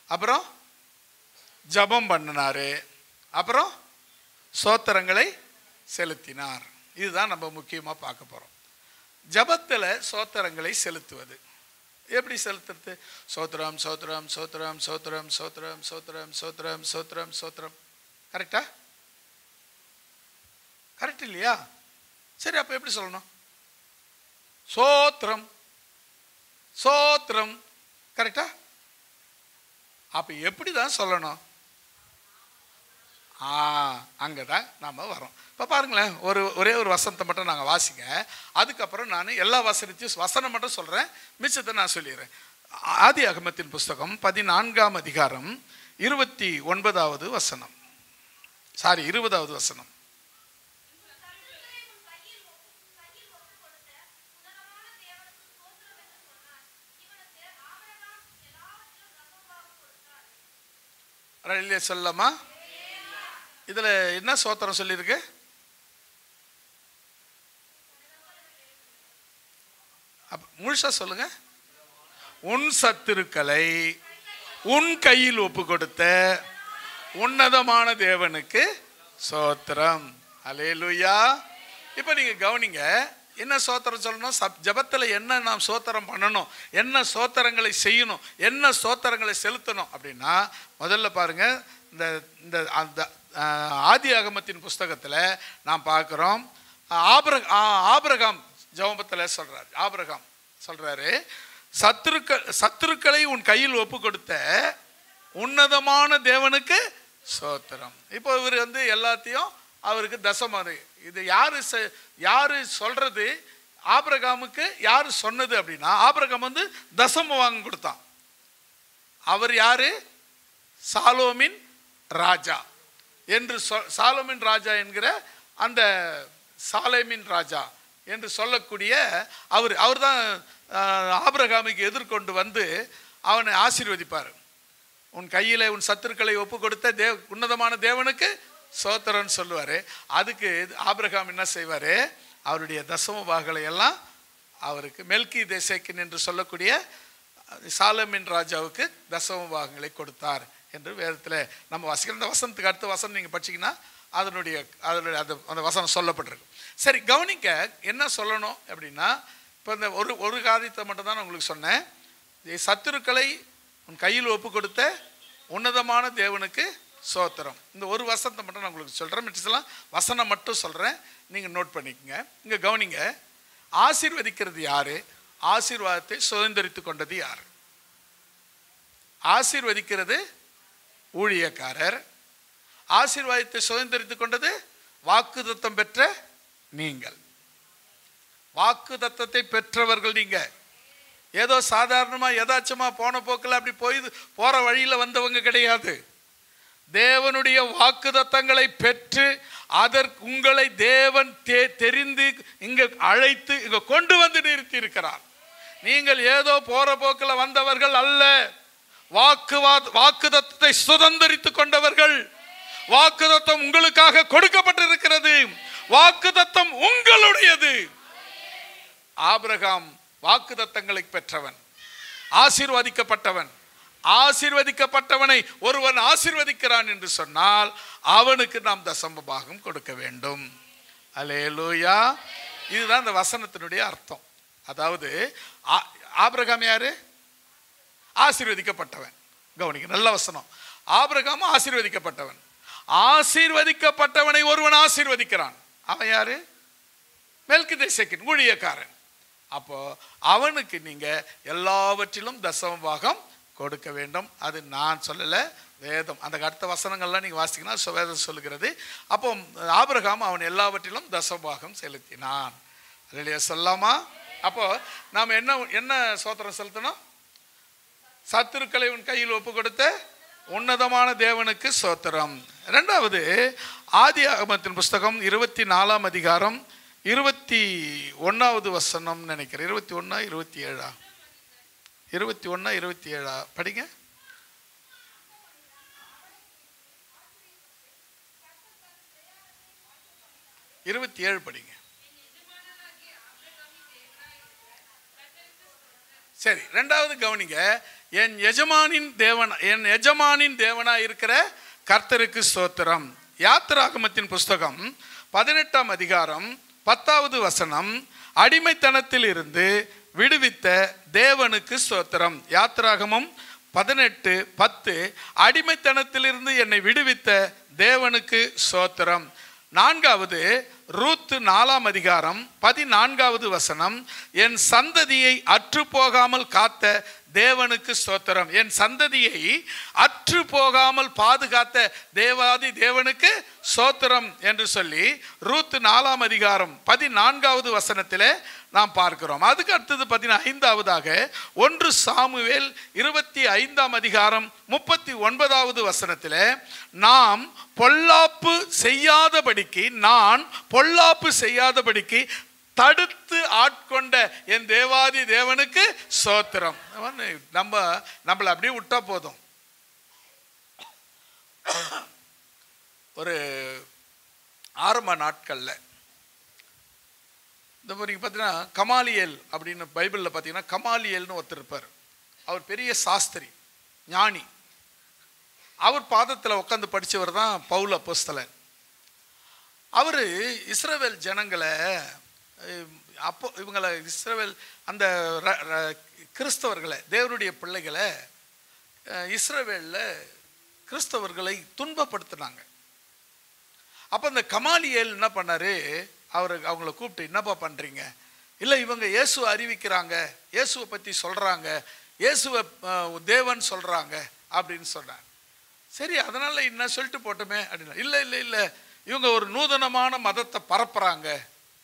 அப்புறம் ஜபம் பண்ணினாரு, அப்புறம் சோத்திரங்களை செலுத்தினார். இதுதான் நம்ம முக்கியமாக பார்க்க போகிறோம். ஜபத்தில் சோத்திரங்களை செலுத்துவது எப்படி செலுத்துறது? சோத்திரம் சோத்திரம் சோத்திரம் சோத்திரம் சோத்திரம் சோத்திரம் சோத்திரம் சோத்திரம் சோத்திரம். கரெக்டா? கரெக்ட் இல்லையா? சரி, அப்போ எப்படி சொல்லணும்? சோத்திரம் சோத்திரம். கரெக்டா? அப்போ எப்படி தான் சொல்லணும்? அங்கதான் நாம வரோம். இப்போ பாருங்களேன், ஒரே ஒரு வசனத்தை மட்டும் நாங்கள் வாசிங்க, அதுக்கப்புறம் நான் எல்லா வசனம் மட்டும் சொல்றேன், மிச்சத்தை நான் சொல்லிடுறேன். ஆதியாகமத்தின் புஸ்தகம் 14ஆம் அதிகாரம் 29வது வசனம், 20வது வசனம். சொல்லலாமா? இதுல என்ன சோத்திரம் சொல்லியிருக்கு? முழுசா சொல்லுங்க. உன் சத்துருக்களை உன் கையில் ஒப்பு கொடுத்த உன்னதமான தேவனுக்கு சோத்திரம். அல்லேலூயா. இப்ப நீங்க கவனிங்க, என்ன சோத்திரம் சொல்லணும்? ஜபத்தில் என்ன நாம் சோத்திரம் பண்ணணும், என்ன சோத்திரங்களை செய்யணும், என்ன சோத்திரங்களை செலுத்தணும் அப்படின்னா, முதல்ல பாருங்க, இந்த அந்த ஆதியாகமத்தின் புஸ்தகத்தில் நாம் பார்க்கிறோம். ஆபிரகாம் ஜெபத்தில் சொல்றாரு, ஆபிரகாம் சொல்றாரு, சத்துருக்களை உன் கையில் ஒப்பு கொடுத்த உன்னதமான தேவனுக்கு சோத்திரம். இப்போ இவர் வந்து எல்லாத்தையும் அவருக்கு தசமது. இது யாரு சொல்றது? ஆபிரகாமுக்கு யாரு சொன்னது அப்படின்னா, ஆபிரகாம் வந்து தசம வாங்க கொடுத்தான். அவர் யாரு? சாலோமின் ராஜா என்று சாலோமின் ராஜா என்கிற அந்த சாலேமின் ராஜா என்று சொல்லக்கூடிய அவர் தான் ஆபிரகாமுக்கு எதிர்கொண்டு வந்து அவனை ஆசீர்வதிப்பார். உன் கையில் உன் சத்துருக்களை ஒப்பு கொடுத்த உன்னதமான தேவனுக்கு சோத்திரன்னு சொல்லுவார். அதுக்கு ஆபிரகாம் என்ன செய்வார்? அவருடைய தசம பாகங்களை எல்லாம் அவருக்கு மெல்கி தேசேக்கின் என்று சொல்லக்கூடிய சாலமின் ராஜாவுக்கு தசம பாகங்களை கொடுத்தார் என்று வேதத்தில் நம்ம வாசிக்கிற அந்த வசனத்துக்கு அடுத்த வசனம் நீங்கள் படிச்சிங்கன்னா அதனுடைய அந்த வசனம் சொல்லப்பட்டிருக்கு. சரி, கவனிக்க என்ன சொல்லணும் அப்படின்னா, இப்போ இந்த ஒரு காரியத்தை மட்டும் தான் உங்களுக்கு சொன்னேன். சத்துருக்களை உன் கையில் ஒப்பு கொடுத்த உன்னதமான தேவனுக்கு சோத்திரம். இந்த ஒரு வசனத்தை மட்டும் நான் உங்களுக்கு சொல்கிறேன், மிச்சலாம் வசனம் மட்டும் சொல்கிறேன், நீங்கள் நோட் பண்ணிக்கோங்க. இங்கே கவனிங்க, ஆசீர்வதிக்கிறது யாரு? ஆசீர்வாதத்தை சுதந்திரித்து கொண்டது யார்? ஆசீர்வதிக்கிறது ஊழியக்காரர். ஆசீர்வாதத்தை சுதந்திரித்து கொண்டது வாக்குத்தத்தம் பெற்ற நீங்கள். வாக்குத்தத்தத்தை பெற்றவர்கள் நீங்க. ஏதோ சாதாரணமாக எதாச்சமாக போன போக்கில் அப்படி போகிற வழியில் வந்தவங்க கிடையாது. தேவனுடைய வாக்குத்தத்தங்களை பெற்று அதற்கு உங்களை தேவன் தெரிந்து இங்கே அழைத்து இங்கே கொண்டு வந்து நிறுத்தி இருக்கிறார். நீங்கள் ஏதோ போற போக்கில் வந்தவர்கள் அல்ல. வாக்குத்தத்தத்தை சுதந்திரித்து கொண்டவர்கள். வாக்குத்தத்தம் உங்களுக்காக கொடுக்கப்பட்டிருக்கிறது. வாக்குத்தத்தம் உங்களுடையது. ஆபிரகாம் வாக்குத்தத்தங்களை பெற்றவன், ஆசீர்வதிக்கப்பட்டவன். ஆசீர்வதிக்கப்பட்டவனை ஒருவன் ஆசீர்வதிக்கிறான் என்று சொன்னால் அவனுக்கு நாம் தசம பாகம் கொடுக்க வேண்டும். அல்லேலூயா. இதுதான் இந்த வசனத்தினுடைய அர்த்தம். அதாவது ஆபிரகாம் யாரு? ஆசீர்வதிக்கப்பட்டவன். கவனிக்க, நல்ல வசனம். ஆபிரகாம் ஆசீர்வதிக்கப்பட்டவன். ஆசீர்வதிக்கப்பட்டவனை ஒருவன் ஆசீர்வதிக்கிறான். அவன் யாரு? மெல்கிதேசேக்கின் ஊழியக்காரன். அப்போ அவனுக்கு நீங்க எல்லாவற்றிலும் தசம பாகம் கொடுக்க வேண்டும். அது நான் சொல்லலை, வேதம். அந்த அடுத்த வசனங்கள்லாம் நீங்கள் வாசிங்கன்னா வேதம் சொல்லுகிறது. அப்போ ஆபிரகாம் அவன் எல்லாவற்றிலும் தசபாகம் செலுத்தினான். இல்லையா சொல்லாமா? அப்போ நாம் என்ன சோத்திரம் செலுத்தணும்? சத்துருக்களை உன் கையில் ஒப்பு கொடுத்த உன்னதமான தேவனுக்கு சோத்திரம். இரண்டாவது, ஆதியாகமத்தின் புஸ்தகம் 24ஆம் அதிகாரம் 21வது வசனம் நினைக்கிறேன். 21 27 21 27 படிங்க. 27 படிங்க. சரி, ரெண்டாவது கவனிங்க. என் எஜமானின் தேவனா இருக்கிற கர்த்தருக்கு ஸ்தோத்திரம். யாத்திராகமத்தின் புஸ்தகம் 18ஆம் அதிகாரம் 10வது வசனம், அடிமைத்தனத்தில் இருந்து விடுவித்த தேவனுக்கு ஸ்தோத்திரம். யாத்திராகமம் 18:10, அடிமைத்தனத்திலிருந்து என்னை விடுவித்த தேவனுக்கு ஸ்தோத்திரம். நான்காவது, ரூத் 4ஆம் அதிகாரம் 14வது வசனம், என் சந்ததியை அற்று போகாமல் காத்த தேவனுக்கு ஸ்தோத்திரம். என் சந்ததியை அற்று போகாமல் பாதுகாத்த தேவாதி தேவனுக்கு ஸ்தோத்திரம் என்று சொல்லி ரூத் 4ஆம் அதிகாரம் 14வது வசனத்திலே நாம் பார்க்கிறோம். அதுக்கு அடுத்தது 15ஆவதாக 1 சாமுவேல் 25ஆம் அதிகாரம் 39வது வசனத்திலே, நான் பொல்லாப்பு செய்யாதபடிக்கு தடுத்து ஆட்கொண்ட என் தேவாதி தேவனுக்கு ஸ்தோத்திரம். நம்மளை அப்படியே விட்டா போதும். ஒரு ஆரம்ப நாட்கள்ல இந்த மாதிரி பார்த்தீங்கன்னா கமாலியேல் அப்படின்னு பைபிளில் பார்த்தீங்கன்னா கமாலியேல்னு ஒருத்தர் இருப்பார். அவர் பெரிய சாஸ்திரி, ஞானி. அவர் பாதத்தில் உட்காந்து படித்தவர் தான் பவுல் அப்போஸ்தலன். அவர் இஸ்ரவேல் ஜனங்களை இவங்களை இஸ்ரவேல் அந்த கிறிஸ்தவர்களை, தேவனுடைய பிள்ளைகளை இஸ்ரவேலில் கிறிஸ்தவர்களை துன்பப்படுத்தினாங்க. அப்போ இந்த கமாலியேல் என்ன பண்ணார்? அவங்கள கூப்பிட்டு, என்னப்பா பண்ணுறீங்க? இல்லை, இவங்க இயேசுவை அறிவிக்கிறாங்க, இயேசுவை பற்றி சொல்கிறாங்க, இயேசுவை தேவன் சொல்கிறாங்க அப்படின்னு சொன்னார். சரி, அதனால் என்ன சொல்லிட்டு போட்டோமே அப்படின்னா, இல்லை இவங்க ஒரு நூதனமான மதத்தை பரப்புகிறாங்க,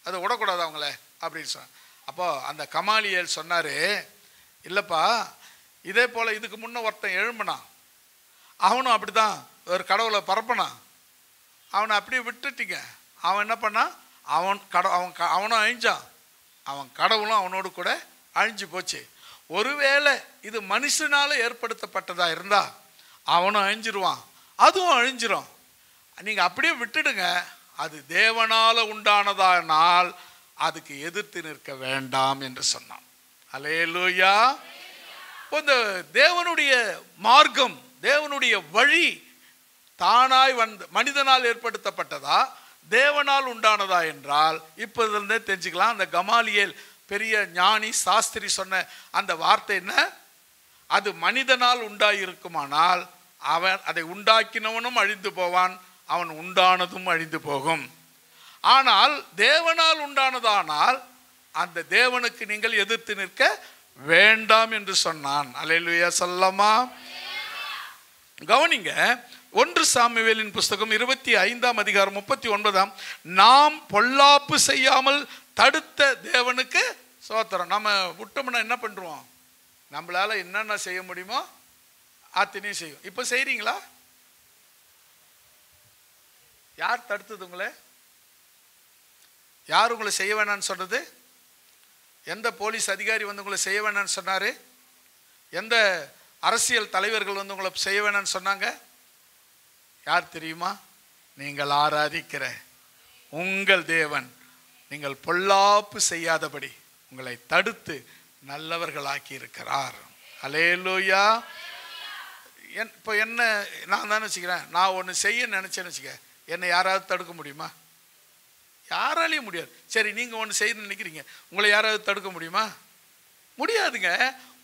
அதை விடக்கூடாது அவங்கள அப்படின்னு சொன்னார். அப்போ அந்த கமாலியேல் சொன்னார், இல்லைப்பா, இதே போல் இதுக்கு முன்னே ஒருத்தன் எழும்பினான், அவனும் அப்படி தான் ஒரு கடவுளை பரப்பினான், அவனை அப்படியே விட்டுட்டீங்க. அவன் என்ன பண்ணான்? அவனும் அழிஞ்சான், அவன் கடவுளும் அவனோடு கூட அழிஞ்சு போச்சு. ஒருவேளை இது மனுஷனால் ஏற்படுத்தப்பட்டதா இருந்தால் அவனும் அழிஞ்சிருவான், அதுவும் அழிஞ்சிரும். நீங்கள் அப்படியே விட்டுடுங்க. அது தேவனால் உண்டானதானால் அதுக்கு எதிர்த்து நிற்க வேண்டாம் என்று சொன்னான். அல்லேலூயா. இந்த தேவனுடைய மார்க்கம், தேவனுடைய வழி தானாய் மனிதனால் ஏற்படுத்தப்பட்டதா தேவனால் உண்டானதா என்றால் இப்போதிலிருந்தே தெரிஞ்சுக்கலாம். அந்த கமாலியேல் பெரிய ஞானி சாஸ்திரி சொன்ன அந்த வார்த்தை என்ன? அது மனிதனால் உண்டாயிருக்குமானால் அவன் அதை உண்டாக்கினவனும் அழிந்து போவான், அவன் உண்டானதும் அழிந்து போகும். ஆனால் தேவனால் உண்டானதானால் அந்த தேவனுக்கு நீங்கள் எதிர்த்து நிற்க வேண்டாம் என்று சொன்னான். அல்லேலூயா சொல்லமா? கவனிங்க, 1 சாமுவேலின் புஸ்தகம் 25ஆம் அதிகாரம் 39, நாம் பொல்லாப்பு செய்யாமல் தடுத்த தேவனுக்கு ஸ்தோத்திரம். நம்ம விட்டோம்னா என்ன பண்ணுறோம்? நம்மளால என்னென்ன செய்ய முடியுமோ அத்தனையும் செய்யும். இப்போ செய்றீங்களா? யார் தடுத்தது உங்களை? யார் உங்களை செய்ய வேணான்னு சொன்னது? எந்த போலீஸ் அதிகாரி வந்து உங்களை செய்ய வேணான்னு சொன்னாரு? எந்த அரசியல் தலைவர்கள் வந்து உங்களை செய்ய வேணான்னு சொன்னாங்க? யார் தெரியுமா? நீங்கள் ஆராதிக்கிற உங்கள் தேவன். நீங்கள் பொல்லாப்பு செய்யாதபடி உங்களை தடுத்து நல்லவர்களாக்கி இருக்கிறார். அல்லேலூயா. இப்போ என்ன நான் தானே வச்சுக்கிறேன், நான் ஒன்று செய்ய நினச்சேன்னு வச்சுக்க, என்னை யாராவது தடுக்க முடியுமா? யாராலையும் முடியாது. சரி, நீங்கள் ஒன்று செய்யணும்னு நினைக்கிறீங்க, உங்களை யாராவது தடுக்க முடியுமா? முடியாதுங்க.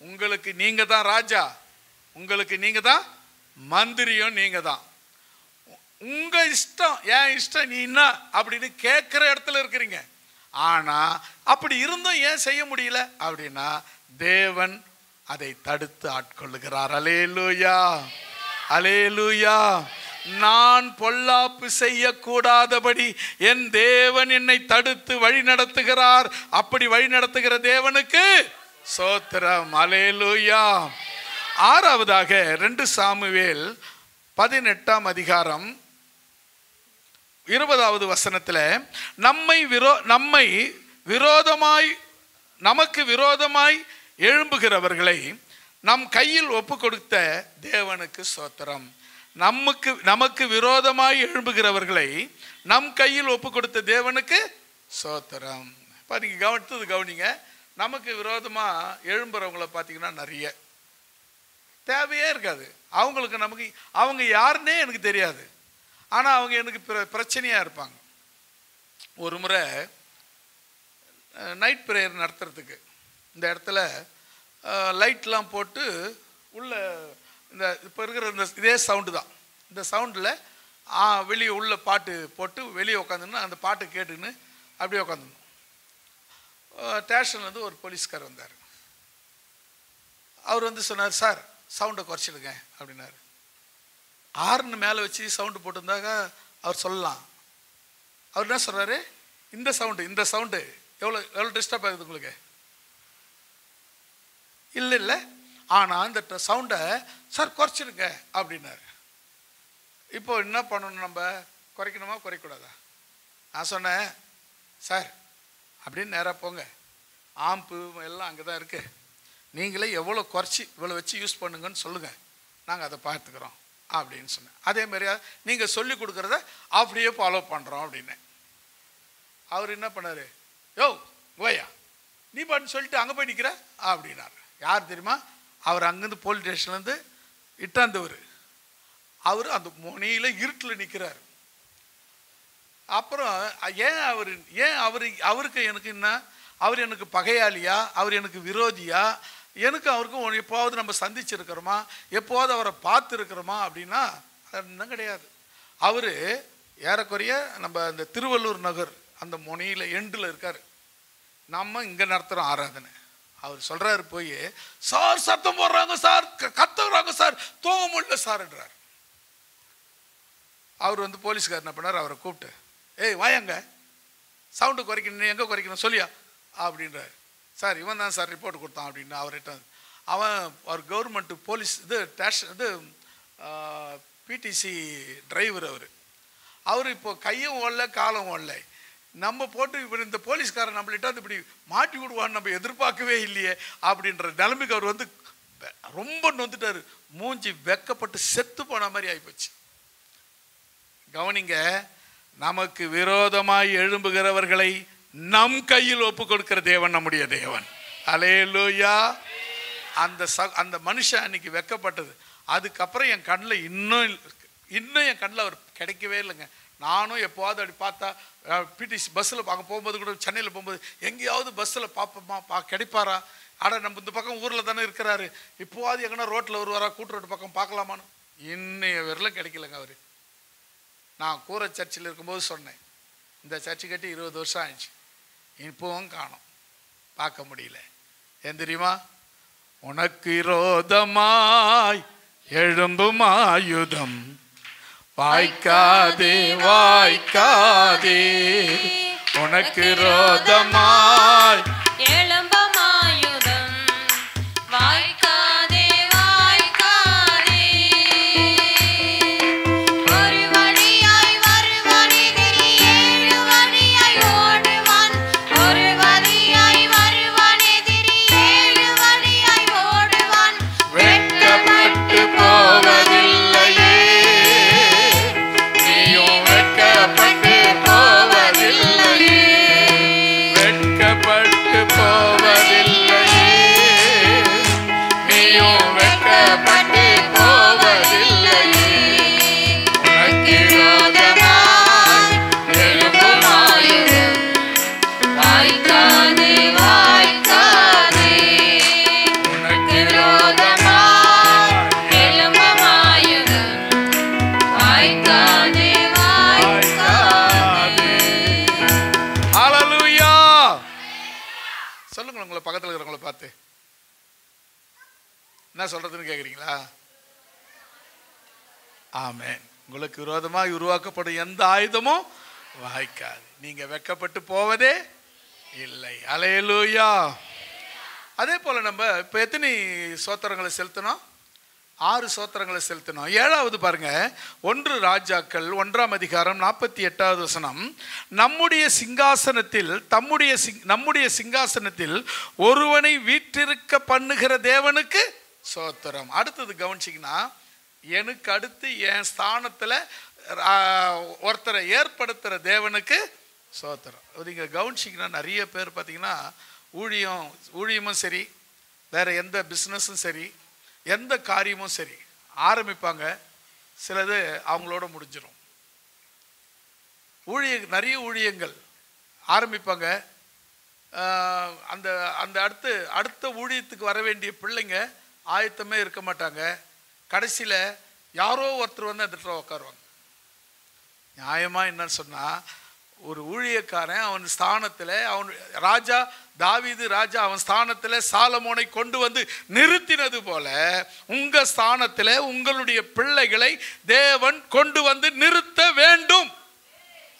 உங்களுக்கு நீங்கள் தான் ராஜா, உங்களுக்கு நீங்கள் தான் மந்திரியும், நீங்கள் தான். உங்கள் இஷ்டம், ஏன் இஷ்டம், நீ என்ன அப்படின்னு கேட்குற இடத்துல இருக்கிறீங்க. ஆனால் அப்படி இருந்தும் ஏன் செய்ய முடியல அப்படின்னா தேவன் அதை தடுத்து ஆட்கொள்ளுகிறார். அல்லேலூயா, அல்லேலூயா. நான் பொல்லாப்பு செய்யக்கூடாதபடி என் தேவன் என்னை தடுத்து வழி நடத்துகிறார். அப்படி வழி நடத்துகிற தேவனுக்கு ஸ்தோத்திரம். அல்லேலூயா. ஆறாவதாக 2 சாமுவேல் 18ஆம் அதிகாரம் 20வது வசனத்தில் நமக்கு விரோதமாய் எழும்புகிறவர்களை நம் கையில் ஒப்பு கொடுத்த தேவனுக்கு ஸ்தோத்திரம். நமக்கு விரோதமாய் எழும்புகிறவர்களை நம் கையில் ஒப்பு கொடுத்த தேவனுக்கு ஸ்தோத்திரம். இப்போ நீங்கள் கவனிங்க. நமக்கு விரோதமாக எழும்புறவங்கள பார்த்தீங்கன்னா நிறைய தேவையே இருக்காது. அவங்க யாருன்னே எனக்கு தெரியாது, ஆனால் அவங்க எனக்கு பிரச்சனையாக இருப்பாங்க. ஒரு முறை நைட் ப்ரேயர் நடத்துறதுக்கு இந்த இடத்துல லைட்லாம் போட்டு உள்ள இந்த இப்போ இருக்கிற இந்த இதே சவுண்டு தான், இந்த சவுண்டில் வெளியே உள்ள பாட்டு போட்டு வெளியே உட்காந்துன்னு அந்த பாட்டு கேட்டுன்னு அப்படியே உட்காந்துணும். ஸ்டேஷன்லேருந்து ஒரு போலீஸ்கார் வந்தார். அவர் வந்து சொன்னார், சார் சவுண்டை குறைச்சிடுங்க அப்படின்னாரு. ஆறுன்னு மேலே வச்சு சவுண்டு போட்டிருந்தாக்க அவர் சொல்லலாம். அவர் என்ன சொல்கிறாரு, இந்த சவுண்டு எவ்வளோ டிஸ்டர்ப் ஆகுது உங்களுக்கு? இல்லை, ஆனால் இந்த சவுண்டை சார் குறைச்சிடுங்க அப்படின்னாரு. இப்போ என்ன பண்ணணும், நம்ம குறைக்கணுமா குறைக்கூடாதா? நான் சொன்னேன், சார் அப்படின்னு நேராக போங்க, ஆம்பு எல்லாம் அங்கே தான் இருக்குது, நீங்களே எவ்வளோ குறைச்சி இவ்வளோ வச்சு யூஸ் பண்ணுங்கன்னு சொல்லுங்கள், நாங்கள் அதை பார்த்துக்குறோம் அப்படின்னு சொன்னேன். அதேமாதிரி நீங்கள் சொல்லி கொடுக்குறத அப்படியே ஃபாலோ பண்ணுறோம் அப்படின்னு. அவர் என்ன பண்ணார், யோ கோயா நீ பாட்டு சொல்லிட்டு அங்கே போய் நிற்கிற அப்படின்னார். யார் தெரியுமா? அவர் அங்கேருந்து போலீஸ் ஸ்டேஷன்லேருந்து இட்டாந்தவர். அவர் அந்த முனையில் இருட்டில் நிற்கிறார். அப்புறம் அவருக்கு எனக்கு என்ன, அவர் எனக்கு பகையாளியா, அவர் எனக்கு விரோதியா, அவருக்கும் எப்போவாவது நம்ம சந்திச்சிருக்கிறோமா, எப்போவாவது அவரை பார்த்துருக்கிறோமா அப்படின்னா அது இன்னும் கிடையாது. அவர் ஏறக்குறைய நம்ம அந்த திருவள்ளூர் நகர் அந்த முனையில் எண்டில் இருக்கார். நம்ம இங்கே நடத்துகிறோம் ஆராதனை. அவர் சொல்கிறாரு போய், சார் சத்தம் போடுறாங்க சார், கத்துறாங்க சார், தூங்க முடியல சார்ன்றார். அவர் வந்து போலீஸ்கார் என்ன பண்ணார், அவரை கூப்பிட்டு, ஏய் வாயாங்க, சவுண்டு குறைக்கணும், எங்கே குறைக்கணும் சொல்லியா அப்படின்றார். சார் இவன் தான் சார் ரிப்போர்ட் கொடுத்தான் அப்படின்னு அவர்கிட்ட. அவர் கவர்மெண்ட்டு போலீஸ் பிடிசி டிரைவர். அவர் இப்போ கையும் ஓடல காலம் ஓடல. நம்ம போட்டு இப்போ இந்த போலீஸ்காரன் நம்மள்கிட்ட இப்படி மாட்டி விடுவான்னு நம்ம எதிர்பார்க்கவே இல்லையே அப்படின்ற நிலைமைக்கு அவர் வந்து ரொம்ப நொந்துட்டார். மூஞ்சி வெக்கப்பட்டு செத்து போன மாதிரி ஆகிப்போச்சு. கவனிங்க, நமக்கு விரோதமாய் எழும்புகிறவர்களை நம் கையில் ஒப்பு கொடுக்கிற தேவன் நம்முடைய தேவன். அல்லேலூயா. அந்த மனுஷன் அன்னைக்கு வெக்கப்பட்டது. அதுக்கப்புறம் என் கண்ணில் இன்னும் என் கண்ணில் அவர் கிடைக்கவே இல்லைங்க. நானும் எப்போவாது அப்படி பார்த்தா பிடிசி பஸ்ஸில் பார்க்க போகும்போது கூட, சென்னையில் போகும்போது எங்கேயாவது பஸ்ஸில் பார்ப்போமா, கிடைப்பாரா, ஆனால் நம்ம இந்த பக்கம் ஊரில் தானே இருக்கிறாரு, இப்போவாது எங்கன்னா ரோட்டில் வருவாரா, கூட்டு ரோட்டு பக்கம் பார்க்கலாமான்னு இன்னைய வரலும் கிடைக்கலங்க. அவர் நான் கூரை சர்ச்சில் இருக்கும்போது சொன்னேன், இந்த சர்ச்சு கட்டி 20 வருஷம் ஆயிடுச்சு, இப்போவும் காணோம், பார்க்க முடியல. ஏன் தெரியுமா? உனக்கு விரோதமாய் எழும்பும் ஆயுதம் வாய்க்காதே வாய்க்காதே, உனக்கு விரோதமாய் எழும்பும் ஆயுதம் வாய்க்காதே உங்களை பக்கத்தில் இருக்கிறவங்கள பார்த்து என்ன சொல்றதுன்னு கேட்குறீங்களா? ஆமென். உங்களுக்கு விரோதமாக உருவாக்கப்படும் எந்த ஆயுதமும் வாய்க்காது. நீங்க வெட்கப்பட்டு போவதே இல்லை. அல்லேலூயா. அதே போல நம்ம இப்போ எத்தனை சோத்திரங்களை செலுத்தணும்? 6 சோத்திரங்களை செலுத்தணும். 7வது பாருங்க, 1 ராஜாக்கள் 1ஆம் அதிகாரம் 48வது வசனம். நம்முடைய சிங்காசனத்தில் ஒருவனை வீற்றிருக்க பண்ணுகிற தேவனுக்கு சோத்திரம். அடுத்தது கவனிச்சிங்கன்னா, எனக்கு அடுத்து என் ஸ்தானத்தில் ஒருத்தரை ஏற்படுத்துகிற தேவனுக்கு சோத்திரம். நீங்கள் கவனிச்சிங்கன்னா நிறைய பேர் பார்த்தீங்கன்னா ஊழியமும் சரி, வேறு எந்த பிஸ்னஸும் சரி, எந்த காரியமும் சரி ஆரம்பிப்பாங்க, சிலது அவங்களோட முடிஞ்சிடும். நிறைய ஊழியங்கள் ஆரம்பிப்பாங்க, அந்த அந்த அடுத்த ஊழியத்துக்கு வர வேண்டிய பிள்ளைங்க ஆயத்தமே இருக்க மாட்டாங்க. கடைசியில் யாரோ ஒருத்தர் வந்து அந்த இடத்துல உட்காருவாங்க. நியாயமாக என்னன்னு சொன்னால், ஒரு ஊழியக்காரன் அவன் ஸ்தானத்தில், தாவீது ராஜா அவன் ஸ்தானத்தில் சாலமோனை கொண்டு வந்து நிறுத்தினது போல உங்கள் ஸ்தானத்தில் உங்களுடைய பிள்ளைகளை தேவன் கொண்டு வந்து நிறுத்த வேண்டும்.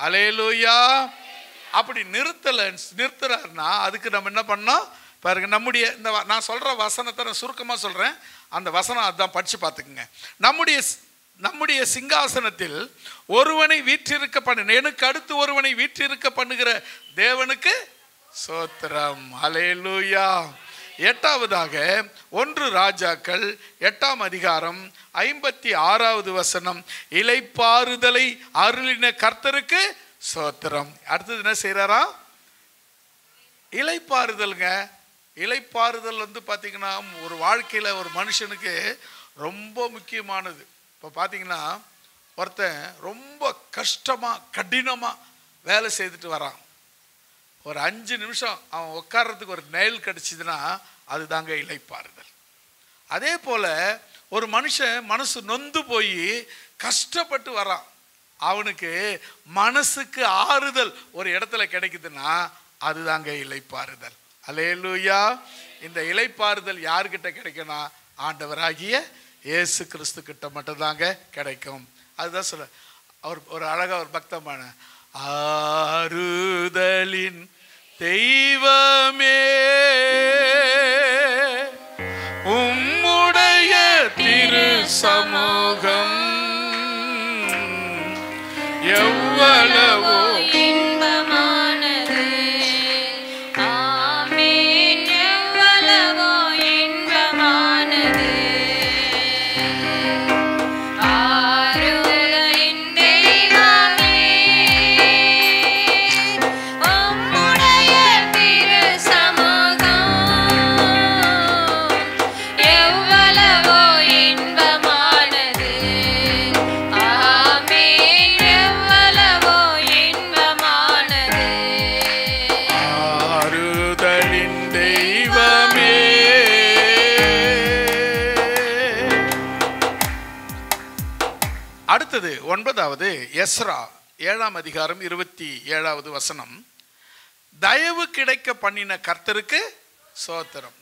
அல்லேலூயா. அப்படி நிறுத்துறாருன்னா அதுக்கு நம்ம என்ன பண்ணோம் பாருங்க. நம்முடைய இந்த நான் சொல்ற வசனத்தை நான் சுருக்கமாக சொல்றேன், அந்த வசனம் அதான் படிச்சு பார்த்துக்குங்க. நம்முடைய சிங்காசனத்தில் ஒருவனை வீற்றிருக்க பண்ணு, எனக்கு அடுத்து ஒருவனை வீற்றிருக்க பண்ணுகிற தேவனுக்கு சோத்திரம். அல்லேலூயா. 8வதாக 1 ராஜாக்கள் 8ஆம் அதிகாரம் 56வது வசனம். இளைப்பாறுதலை அருளின கர்த்தருக்கு சோத்திரம். அடுத்தது என்ன செய்யறாரா? இளைப்பாறுதல்ங்க. இளைப்பாறுதல் வந்து பார்த்தீங்கன்னா ஒரு வாழ்க்கையில் ஒரு மனுஷனுக்கு ரொம்ப முக்கியமானது. இப்போ பார்த்தீங்கன்னா ஒருத்தன் ரொம்ப கஷ்டமாக கடினமாக வேலை செய்துட்டு வரான், ஒரு 5 நிமிஷம் அவன் உட்கார்றதுக்கு ஒரு நெயில் கிடச்சிதுன்னா அதுதாங்க இளைப்பாறுதல். அதே போல் ஒரு மனுஷன் மனசு நொந்து போய் கஷ்டப்பட்டு வரான், அவனுக்கு மனசுக்கு ஆறுதல் ஒரு இடத்துல கிடைக்குதுன்னா அதுதாங்க இளைப்பாறுதல். அல்லேலூயா. இந்த இளைப்பாறுதல் யாருக்கிட்ட கிடைக்கும்னா ஆண்டவராகிய இயேசு கிறிஸ்து கிட்ட மட்டும்தாங்க கிடைக்கும். அதுதான் சொல்ல அவர் ஒரு அழகா ஒரு பக்தமான ஆறுதலின் தெய்வமே உம்முடைய திரு சமூகம் எவ்வளவோ இன்பமானது. ஆமென். எவ்வளவோ இன்பமானது. ஆறுதலின் தெய்வமே உம்முடைய திரு சமூகம் எவ்வளவோ இன்பமானது. ஆமென். எவ்வளவோ இன்பமானது. ஆறுதலின் தெய்வமே. அடுத்தது 9வது எஸ்ரா 7ஆம் அதிகாரம் 27வது வசனம். தயவு கிடைக்க பண்ணின கர்த்தருக்கு சோத்திரம்.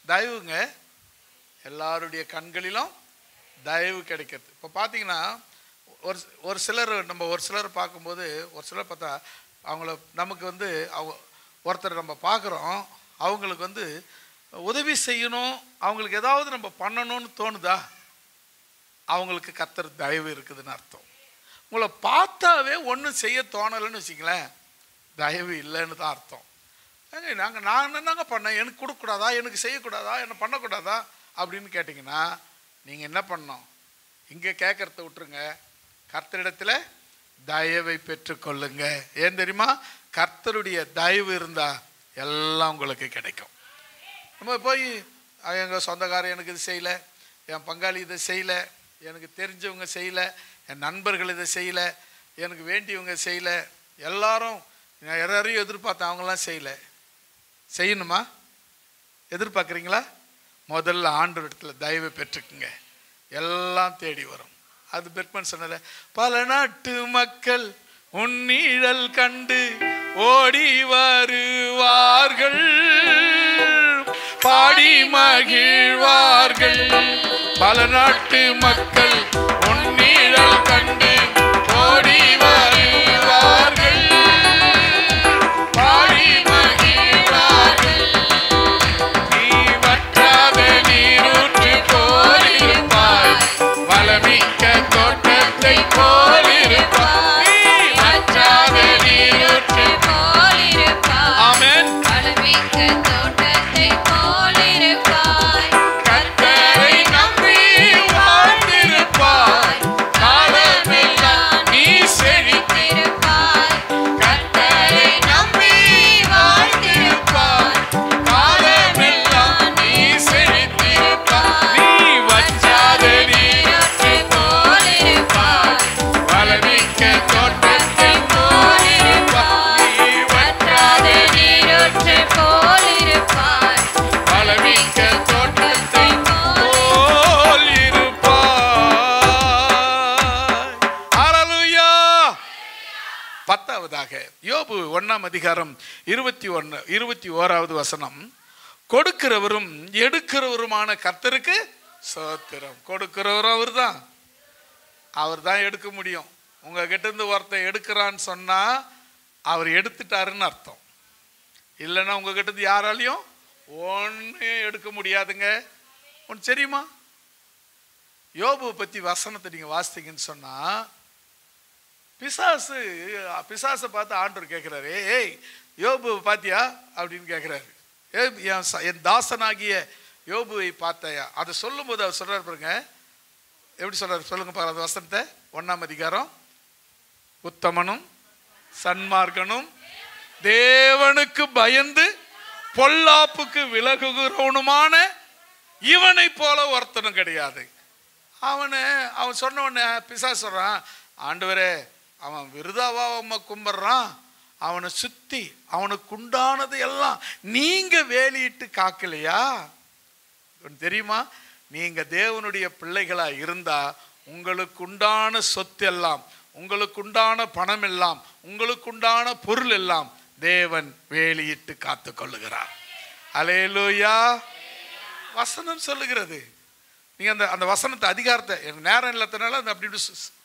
தயவுங்க எல்லாருடைய கண்களிலும் தயவு கிடைக்கிறது. இப்போ பார்த்தீங்கன்னா ஒரு சிலர் பார்க்கும்போது ஒரு சிலர் பார்த்தா அவங்கள நமக்கு வந்து ஒருத்தர் நம்ம பார்க்குறோம், அவங்களுக்கு வந்து உதவி செய்யணும், அவங்களுக்கு ஏதாவது நம்ம பண்ணணும்னு தோணுதா, அவங்களுக்கு கர்த்தர் தயவு இருக்குதுன்னு அர்த்தம். உங்களை பார்த்தாவே ஒன்றும் செய்ய தோணலைன்னு வச்சுங்களேன், தயவு இல்லைன்னு தான் அர்த்தம். நான் என்னங்க பண்ணேன், எனக்கு கொடுக்கக்கூடாதா, எனக்கு செய்யக்கூடாதா, என்ன பண்ணக்கூடாதா அப்படின்னு கேட்டிங்கன்னா நீங்கள் என்ன பண்ணணும், இங்கே கேட்குறத விட்டுருங்க, கர்த்தரிடத்தில் தயவை பெற்றுக்கொள்ளுங்க. ஏன் தெரியுமா? கர்த்தருடைய தயவு இருந்தால் எல்லாம் உங்களுக்கு கிடைக்கும். நம்ம போய் எங்கள் சொந்தக்காரன் எனக்கு இது செய்யலை, என் பங்காளி இதை செய்யலை, எனக்கு தெரிஞ்சவங்க செய்யலை, என் நண்பர்கள் இதை செய்யலை, எனக்கு வேண்டியவங்க செய்யலை, எல்லாரும் யாரையும் எதிர்பார்த்தேன் அவங்களாம் செய்யலை. செய்யணுமா? எதிர்பார்க்குறீங்களா? முதல்ல ஆண்டவரிடத்தில் தயவை பெற்றுக்குங்க, எல்லாம் தேடி வரும். அது பெர்க்மன் சொன்னது, பல நாட்டு மக்கள் உன் நீழல் கண்டு ஓடி வருவார்கள், பாடி மகிழ்வார்கள். பல நாட்டு மக்கள் உன்னிழல் கண்டு ஓடி வருவார்கள், பாடி மகிழ்வார்கள். நீ வற்றாத நீரூற்று போலிருப்பாய், வளமிக்க தோட்டத்தை போலிருப்பாய். நீ வற்றாத நீரூற்று போலிருப்பாய், ஆமென். வளமிக்க தோட்டத்தை போலிருப்பாய். கர்த்தரை நம்பி வாழ்ந்திருப்பாய், காலமெல்லாம் நீ செழித்திருப்பாய். கர்த்தரை நம்பி வாழ்ந்திருப்பாய், காலமெல்லாம் நீ செழித்திருப்பாய். நீ வற்றாத நீரூற்று போலிருப்பாய், வளமிக்க தோட்டத்தை போலிருப்பாய். நீ வற்றாத நீரூற்று போலிருப்பாய், வளமிக்க தோட்டத்தை போலிருப்பாய். ஹல்லேலூயா. பத்தாவதாக யோபு 1ஆம் அதிகாரம் 21வது வசனம். கொடுக்கிறவரும் எடுக்கிறவருமான கர்த்தருக்கு ஸ்தோத்திரம். கொடுக்கிறவரும் அவர்தான், அவர்தான் எடுக்க முடியும். உங்ககிட்ட இருந்து ஒருத்தன் எடுக்கிறான்னு சொன்னா அவர் எடுத்துட்டாருன்னு அர்த்தம். இல்லைன்னா உங்ககிட்ட இருந்து யாராலையும் ஒன்றும் எடுக்க முடியாதுங்க. ஒன்று தெரியுமா? யோபுவை பற்றி வசனத்தை நீங்கள் வாசித்தீங்கன்னு சொன்னால், பிசாசை பார்த்து ஆண்டவர் கேட்குறாரு, ஏய் யோபுவை பார்த்தியா அப்படின்னு கேட்குறாரு. என் தாசனாகிய யோபுவை பார்த்தாயா? அதை சொல்லும்போது அவர் சொல்கிறார் பாருங்க, எப்படி சொல்கிறார் சொல்லுங்க பாருங்க அந்த வசனத்தை. 1ஆம் அதிகாரம். உத்தமனும் சன்மார்க்கனும் தேவனுக்கு பயந்து பொல்லாப்புக்கு விலகுகிறவனுமான இவனை போல ஒருத்தனும் கிடையாது. அவன் சொன்ன உடனே பிசாசு சொல்றான், ஆண்டவரே அவன் விருதாவா அம்மா கும்பிட்றான், அவனை சுத்தி அவனுக்கு உண்டானது எல்லாம் நீங்க வேலியிட்டு காக்கலையா? தெரியுமா? நீங்க தேவனுடைய பிள்ளைகளா இருந்தா உங்களுக்கு உண்டான சொத்து எல்லாம், உங்களுக்கு உண்டான பணம் எல்லாம், உங்களுக்கு உண்டான பொருள் எல்லாம் தேவன் வேலியிட்டு காத்து கொள்ளுகிறார். அல்லேலூயா. வசனம் சொல்லுகிறது. நீங்க அந்த வசனத்தை அதிகாரத்தை, எனக்கு நேரம் இல்லாதனால அந்த அப்படி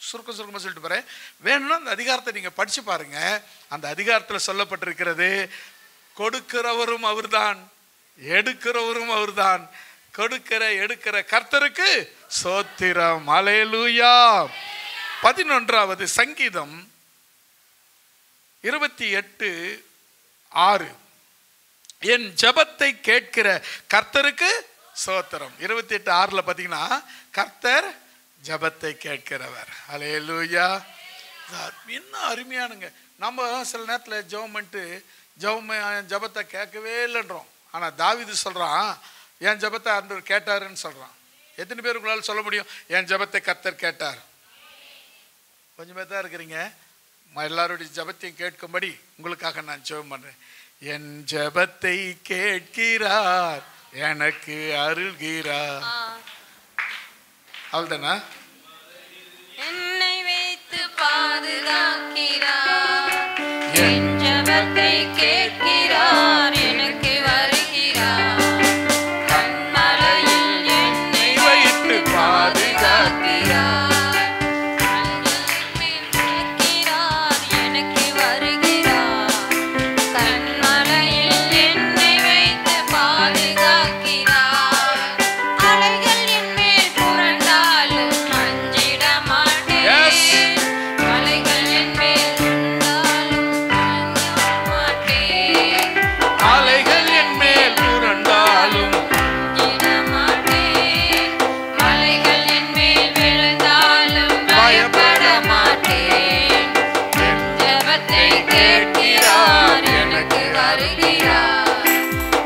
சுருக்கமாக சொல்லிட்டு போறேன். வேணும்னா அந்த அதிகாரத்தை நீங்க படிச்சு பாருங்க. அந்த அதிகாரத்தில் சொல்லப்பட்டிருக்கிறது, கொடுக்கிறவரும் அவர்தான், எடுக்கிறவரும் அவர்தான். கொடுக்கிற எடுக்கிற கர்த்தருக்கு ஸ்தோத்திரம். அல்லேலூயா. 11வது சங்கீதம் 28:6. என் ஜெபத்தை கேட்கிற கர்த்தருக்கு ஸ்தோத்திரம். 28:6 பார்த்தீங்கன்னா கர்த்தர் ஜெபத்தை கேட்கிறவர். அல்லேலூயா. என்ன அருமையானுங்க. நம்ம சில நேரத்தில் ஜெபம் பண்ணிட்டு ஜெபத்தை கேட்கவே இல்லைன்றோம். ஆனால் தாவீது சொல்றான், என் ஜெபத்தை ஆண்டவர் கேட்டாருன்னு சொல்றான். எத்தனை பேர் உங்களால் சொல்ல முடியும் என் ஜெபத்தை கர்த்தர் கேட்டார்? கொஞ்சம் பேர் தான் இருக்கிறீங்க. எல்லாருடைய ஜெபத்தையும் கேட்கும்படி உங்களுக்காக நான் ஜெபம் பண்றேன். என் ஜெபத்தை கேட்கிறார், எனக்கு அருள்கிறார். அவ்வளவுதானா? என்னை வைத்து பாதுகாக்கிறார், என் ஜெபத்தை கேட்கிறார், எனக்கு வருகிறார். கண்மலையில் என்னை வைத்து பாதுகாக்கிறார், கேட்கிறார், எனக்கு வருகிறார். கண்மலையில் என்னை வைத்து பாதுகாக்கிறார். அலைகள் என் மேல் புரண்டாலும் அஞ்சிட மாட்டேன். அலைகள் என் மேல் புரண்டாலும் அஞ்ச மாட்டேன். அலைகள் என் மேல் புரண்டாலும் அஞ்சிட மாட்டேன். மலைகள் என் மேல் விழுந்தாலும் பயப்பட மாட்டேன். ஜெபத்தை கேட்கிறார், எனக்கு வருகிறார்.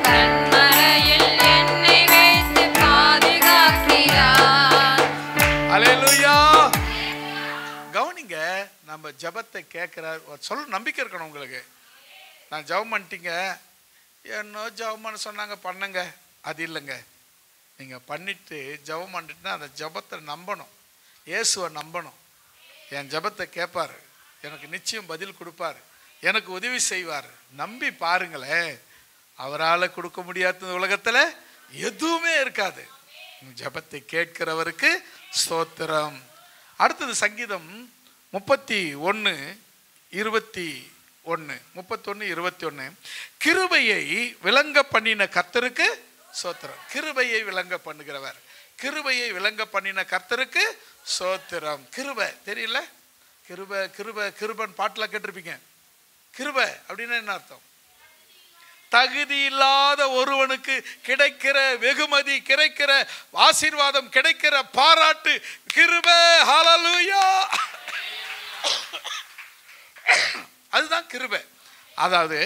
கண்மலையில் என்னை வைத்து பாதுகாக்கிறார். அல்லேலூயா. கவனிங்க, நம்ம ஜெபத்தை கேட்கிறார் சொல்ல நம்பிக்கை இருக்கணும் உங்களுக்கு. நான் ஜெபம் பண்ணிட்டீங்க, என்ன ஜெபம் பண்ண சொன்னாங்க பண்ணுங்க, அது இல்லைங்க. நீங்கள் பண்ணிட்டு ஜெபம் பண்ணிட்டுனா அந்த ஜெபத்தை நம்பணும், இயேசுவை நம்பணும். என் ஜெபத்தை கேட்பார், எனக்கு நிச்சயம் பதில் கொடுப்பார். எனக்கு உதவி செய்வார். நம்பி பாருங்களேன், அவரால் கொடுக்க முடியாத உலகத்துல எதுவுமே இருக்காது. ஜெபத்தை கேட்கிறவருக்கு ஸ்தோத்திரம். அடுத்தது சங்கீதம் 31:21. கிருபையை விளங்க பண்ணின கர்த்தருக்கு ஸ்தோத்திரம். கிருபையை விளங்க பண்ணுகிறவர், கிருபையை விளங்க பண்ணின கர்த்தருக்கு ஸ்தோத்திரம். கிருபை தெரியல? கிருபை கிருபை கிருபன் பாட்டுல கேட்டிருப்பீங்க. கிருபை அப்படின்னா என்ன அர்த்தம்? தகுதி இல்லாத ஒருவனுக்கு கிடைக்கிற வெகுமதி, கிடைக்கிற ஆசீர்வாதம், கிடைக்கிற பாராட்டு கிருபை. ஹல்லேலூயா. அதுதான் கிருபை. அதாவது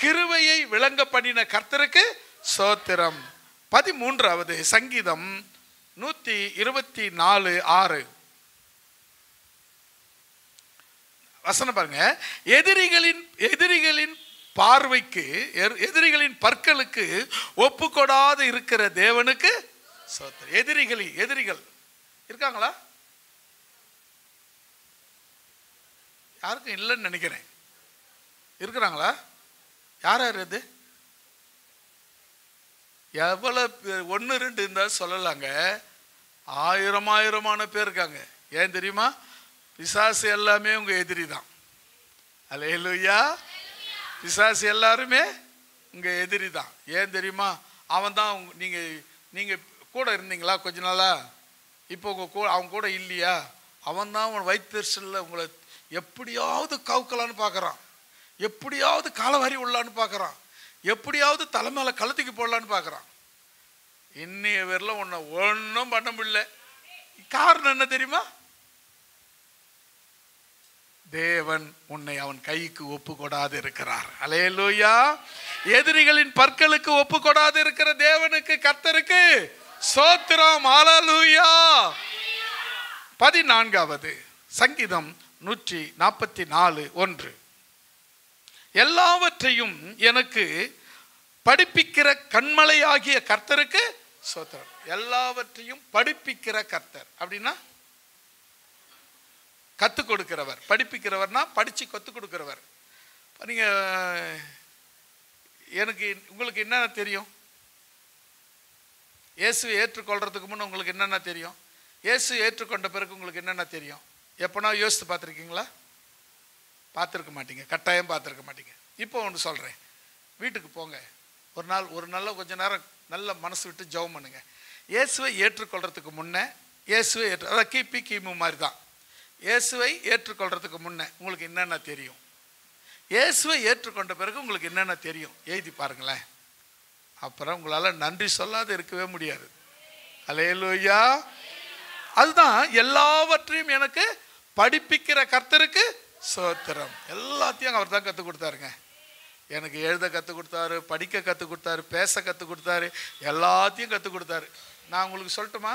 கிருபையை விளங்க பண்ணின கர்த்தருக்கு ஸ்தோத்திரம். 13வது சங்கீதம் 124:6 வசனம் பாருங்க. எதிரிகளின் பார்வைக்கு, எதிரிகளின் பற்களுக்கு ஒப்பு கொடாது இருக்கிற தேவனுக்கு ஸ்தோத்திரம். எதிரிகள் இருக்காங்களா? யாருக்கும் இல்லைன்னு நினைக்கிறேன். இருக்கிறாங்களா? யார் அது? எவ்வளவு 1-2 இருந்தா சொல்லலாங்க. ஆயிரமான பேர் இருக்காங்க. ஏன் தெரியுமா? பிசாசு எல்லாமே உங்க எதிரி தான். அல்லேலூயா. பிசாசு எல்லாருமே உங்க எதிரி தான். ஏன் தெரியுமா? அவன் தான். நீங்க கூட இருந்தீங்களா கொஞ்ச நாளா? இப்போ அவங்க கூட இல்லையா? அவன் தான் உன் வயிற்றுல உங்களை எப்படியாவது கவுக்கலான்னு பார்க்குறான், எப்படியாவது காலவாரி உள்ளான்னு பார்க்குறான், எப்படியாவது தலைமையில கழுத்துக்கு போடலான்னு பார்க்குறான். இன்னைய பேரில் உன்னை ஒன்றும் பண்ண முடியல. காரணம் என்ன தெரியுமா? தேவன் உன்னை அவன் கைக்கு ஒப்பு கொடாது இருக்கிறார். அல்லேலூயா. எதிரிகளின் பற்களுக்கு ஒப்பு கொடாது இருக்கிற தேவனுக்கு, கர்த்தருக்கு ஸ்தோத்திரம். ஹல்லேலூயா. 14வது சங்கீதம் 144:1. எல்லாவற்றையும் எனக்கு படிப்பிக்கிற கண்மலையாகிய கர்த்தருக்கு ஸ்தோத்திரம். எல்லாவற்றையும் படிப்பிக்கிற கர்த்தர் அப்படின்னா கற்றுக் கொடுக்கிறவர். படிப்பிக்கிறவர்னா படிச்சு கற்றுக் கொடுக்கிறவர். நீங்க உங்களுக்கு என்னென்ன தெரியும்? இயேசுவை ஏற்றுக்கொள்றதுக்கு முன்னே உங்களுக்கு என்னென்ன தெரியும்? இயேசு ஏற்றுக்கொண்ட பிறகு உங்களுக்கு என்னென்ன தெரியும்? எப்போனா யோசித்து பார்த்துருக்கீங்களா? பார்த்துருக்க மாட்டீங்க, கட்டாயம் பார்த்துருக்க மாட்டீங்க. இப்போ ஒன்று சொல்கிறேன். வீட்டுக்கு போங்க, ஒரு நல்ல கொஞ்ச நேரம் நல்ல மனசு விட்டு ஜெபம் பண்ணுங்க. இயேசுவை ஏற்றுக்கொள்றதுக்கு முன்னே, இயேசுவை அதான் கிமு மாதிரி தான். இயேசுவை ஏற்றுக்கொள்றதுக்கு முன்னே உங்களுக்கு என்னென்ன தெரியும்? இயேசுவை ஏற்றுக்கொண்ட பிறகு உங்களுக்கு என்னென்ன தெரியும்? எழுதி பாருங்களேன். அப்புறம் உங்களால் நன்றி சொல்லாது இருக்கவே முடியாது. அல்லேலூயா. அதுதான் எல்லாவற்றையும் எனக்கு படிப்பிக்கிற கர்த்தருக்கு ஸ்தோத்திரம். எல்லாத்தையும் அவர் தான் கற்றுக் கொடுத்தாருங்க. எனக்கு எழுத கற்றுக் கொடுத்தாரு, படிக்க கற்றுக் கொடுத்தாரு, பேச கற்றுக் கொடுத்தாரு, எல்லாத்தையும் கற்றுக் கொடுத்தாரு. நான் உங்களுக்கு சொல்லட்டுமா?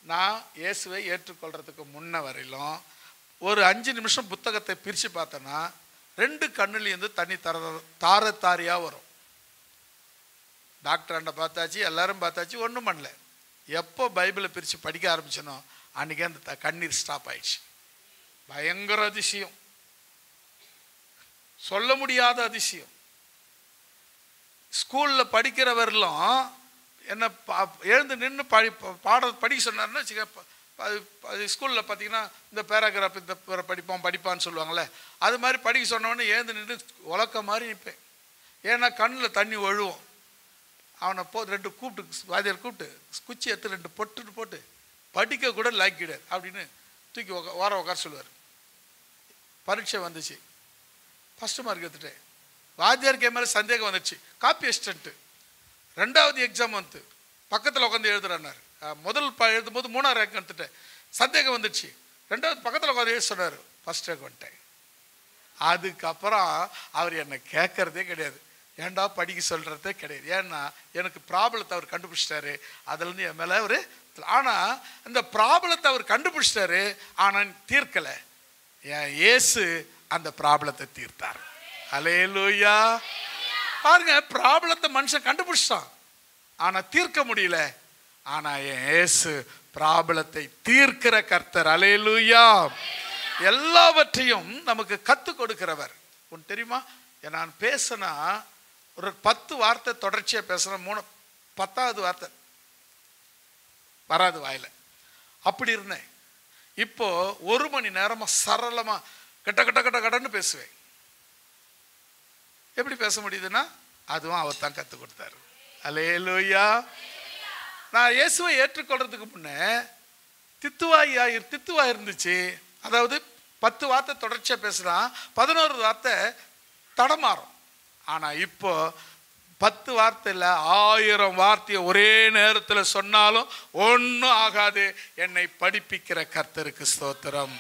நான் இயேசுவை ஏற்றுக்கொள்றதுக்கு முன்ன வரையிலும் ஒரு 5 நிமிஷம் புத்தகத்தை பிரித்து பார்த்தேன்னா 2 கண்ணுலேருந்து தண்ணி தாரையாக வரும். டாக்டர் அண்ட பார்த்தாச்சு, எல்லாரும் பார்த்தாச்சு, ஒன்றும் பண்ணல. எப்போ பைபிளை பிரித்து படிக்க ஆரம்பிச்சனோ அன்றைக்கி அந்த கண்ணீர் ஸ்டாப் ஆயிடுச்சு. பயங்கர அதிசயம், சொல்ல முடியாத அதிசயம். ஸ்கூலில் படிக்கிறவர்களும் என்ன எழுந்து நின்று படிக்க சொன்னார்னா ஸ்கூலில் பார்த்தீங்கன்னா இந்த பேராகிராஃப் இந்த படிப்பான்னு சொல்லுவாங்களே, அது மாதிரி படிக்க சொன்னவொடனே எழுந்து நின்று உலக்க மாதிரி நிற்பேன். ஏன்னா கண்ணில் தண்ணி ஒழுவோம். அவனை 2 கூப்பிட்டு வாத்தியார் கூப்பிட்டு குச்சி எடுத்து 2 பொட்டு போட்டு படிக்க கூட லாக்கிடார் அப்படின்னு தூக்கி உட்கார சொல்லுவார். பரீட்சை வந்துச்சு, ஃபஸ்ட்டு மார்க் எடுத்துட்டேன். வாத்தியாருக்கு என் மேலே சந்தேகம் வந்துடுச்சு. காப்பி அசிஸ்டண்ட்டு 2வது எக்ஸாம் வந்து பக்கத்தில் உட்காந்து எழுதுறாரு. முதல் எழுதும்போது 3ஆவது ரேங்க் எடுத்துட்டேன். சந்தேகம் வந்துடுச்சு. 2வது பக்கத்தில் உட்காந்து எழுத சொன்னார். ஃபஸ்ட் ரேங்க் வந்துட்டேன். அதுக்கப்புறம் அவர் என்னை கேட்கறதே கிடையாது, ஏன்டா படிக்க சொல்கிறதே கிடையாது. ஏன்னா எனக்கு ப்ராப்ளத்தை அவர் கண்டுபிடிச்சிட்டாரு. அதுலேருந்து என் மேலே அவர், ஆனால் இந்த ப்ராப்ளத்தை அவர் கண்டுபிடிச்சிட்டாரு, ஆனால் தீர்க்கலை. என் இயேசு அந்த ப்ராப்ளத்தை தீர்த்தார். அல்லேலூயா. பாருங்க, ப்ராப்ளத்தை மனுஷன் கண்டுபிடிச்சான், ஆனால் தீர்க்க முடியல. ஆனால் என் இயேசு ப்ராப்ளத்தை தீர்க்கிற கர்த்தர். அல்லேலூயா. எல்லாவற்றையும் நமக்கு கற்றுக் கொடுக்கிறவர். உன் தெரியுமா, நான் பேசினா ஒரு 10 வார்த்தை தொடர்ச்சியாக பேசுகிறேன், 10வது வார்த்தை வராது வாயில். அப்படி இருந்தேன். இப்போ 1 மணி நேரமாக சரளமாக கட்ட கட்ட கட்ட கடன்னு பேசுவேன். எப்படி பேச முடியுதுன்னா அதுவும் அவர் தான் கற்றுக் கொடுத்தாரு. அல்லேலூயா. நான் இயேசுவை ஏற்றுக்கொள்றதுக்கு முன்னே தித்துவா இருந்துச்சு. அதாவது 10 வார்த்தை தொடர்ச்சியாக பேசுனா 11 வார்த்தை தடமாறும். ஆனால் இப்போ 10 வார்த்தை இல்லை, 1000 வார்த்தையை ஒரே நேரத்தில் சொன்னாலும் ஒன்றும் ஆகாது. என்னை படிப்பிக்கிற கர்த்தருக்கு ஸ்தோத்திரம்.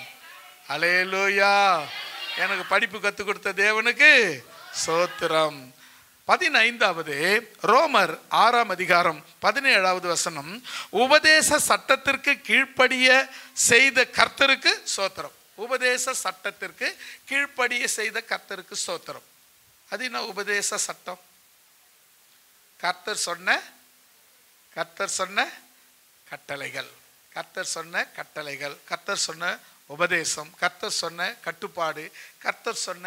அல்லேலூயா. எனக்கு படிப்பு கற்றுக் கொடுத்த தேவனுக்கு ஸ்தோத்திரம். 15வது ரோமர் 6ஆம் அதிகாரம் 17வது வசனம், உபதேச சட்டத்திற்கு கீழ்ப்படிய செய்த கர்த்தருக்கு ஸ்தோத்திரம். உபதேச சட்டத்திற்கு கீழ்ப்படிய செய்த கர்த்தருக்கு ஸ்தோத்திரம். அது என்ன உபதேச சட்டம்? கர்த்தர் சொன்ன கட்டளைகள், கர்த்தர் சொன்ன கட்டளைகள், கர்த்தர் சொன்ன உபதேசம், கர்த்தர் சொன்ன கட்டுப்பாடு, கர்த்தர் சொன்ன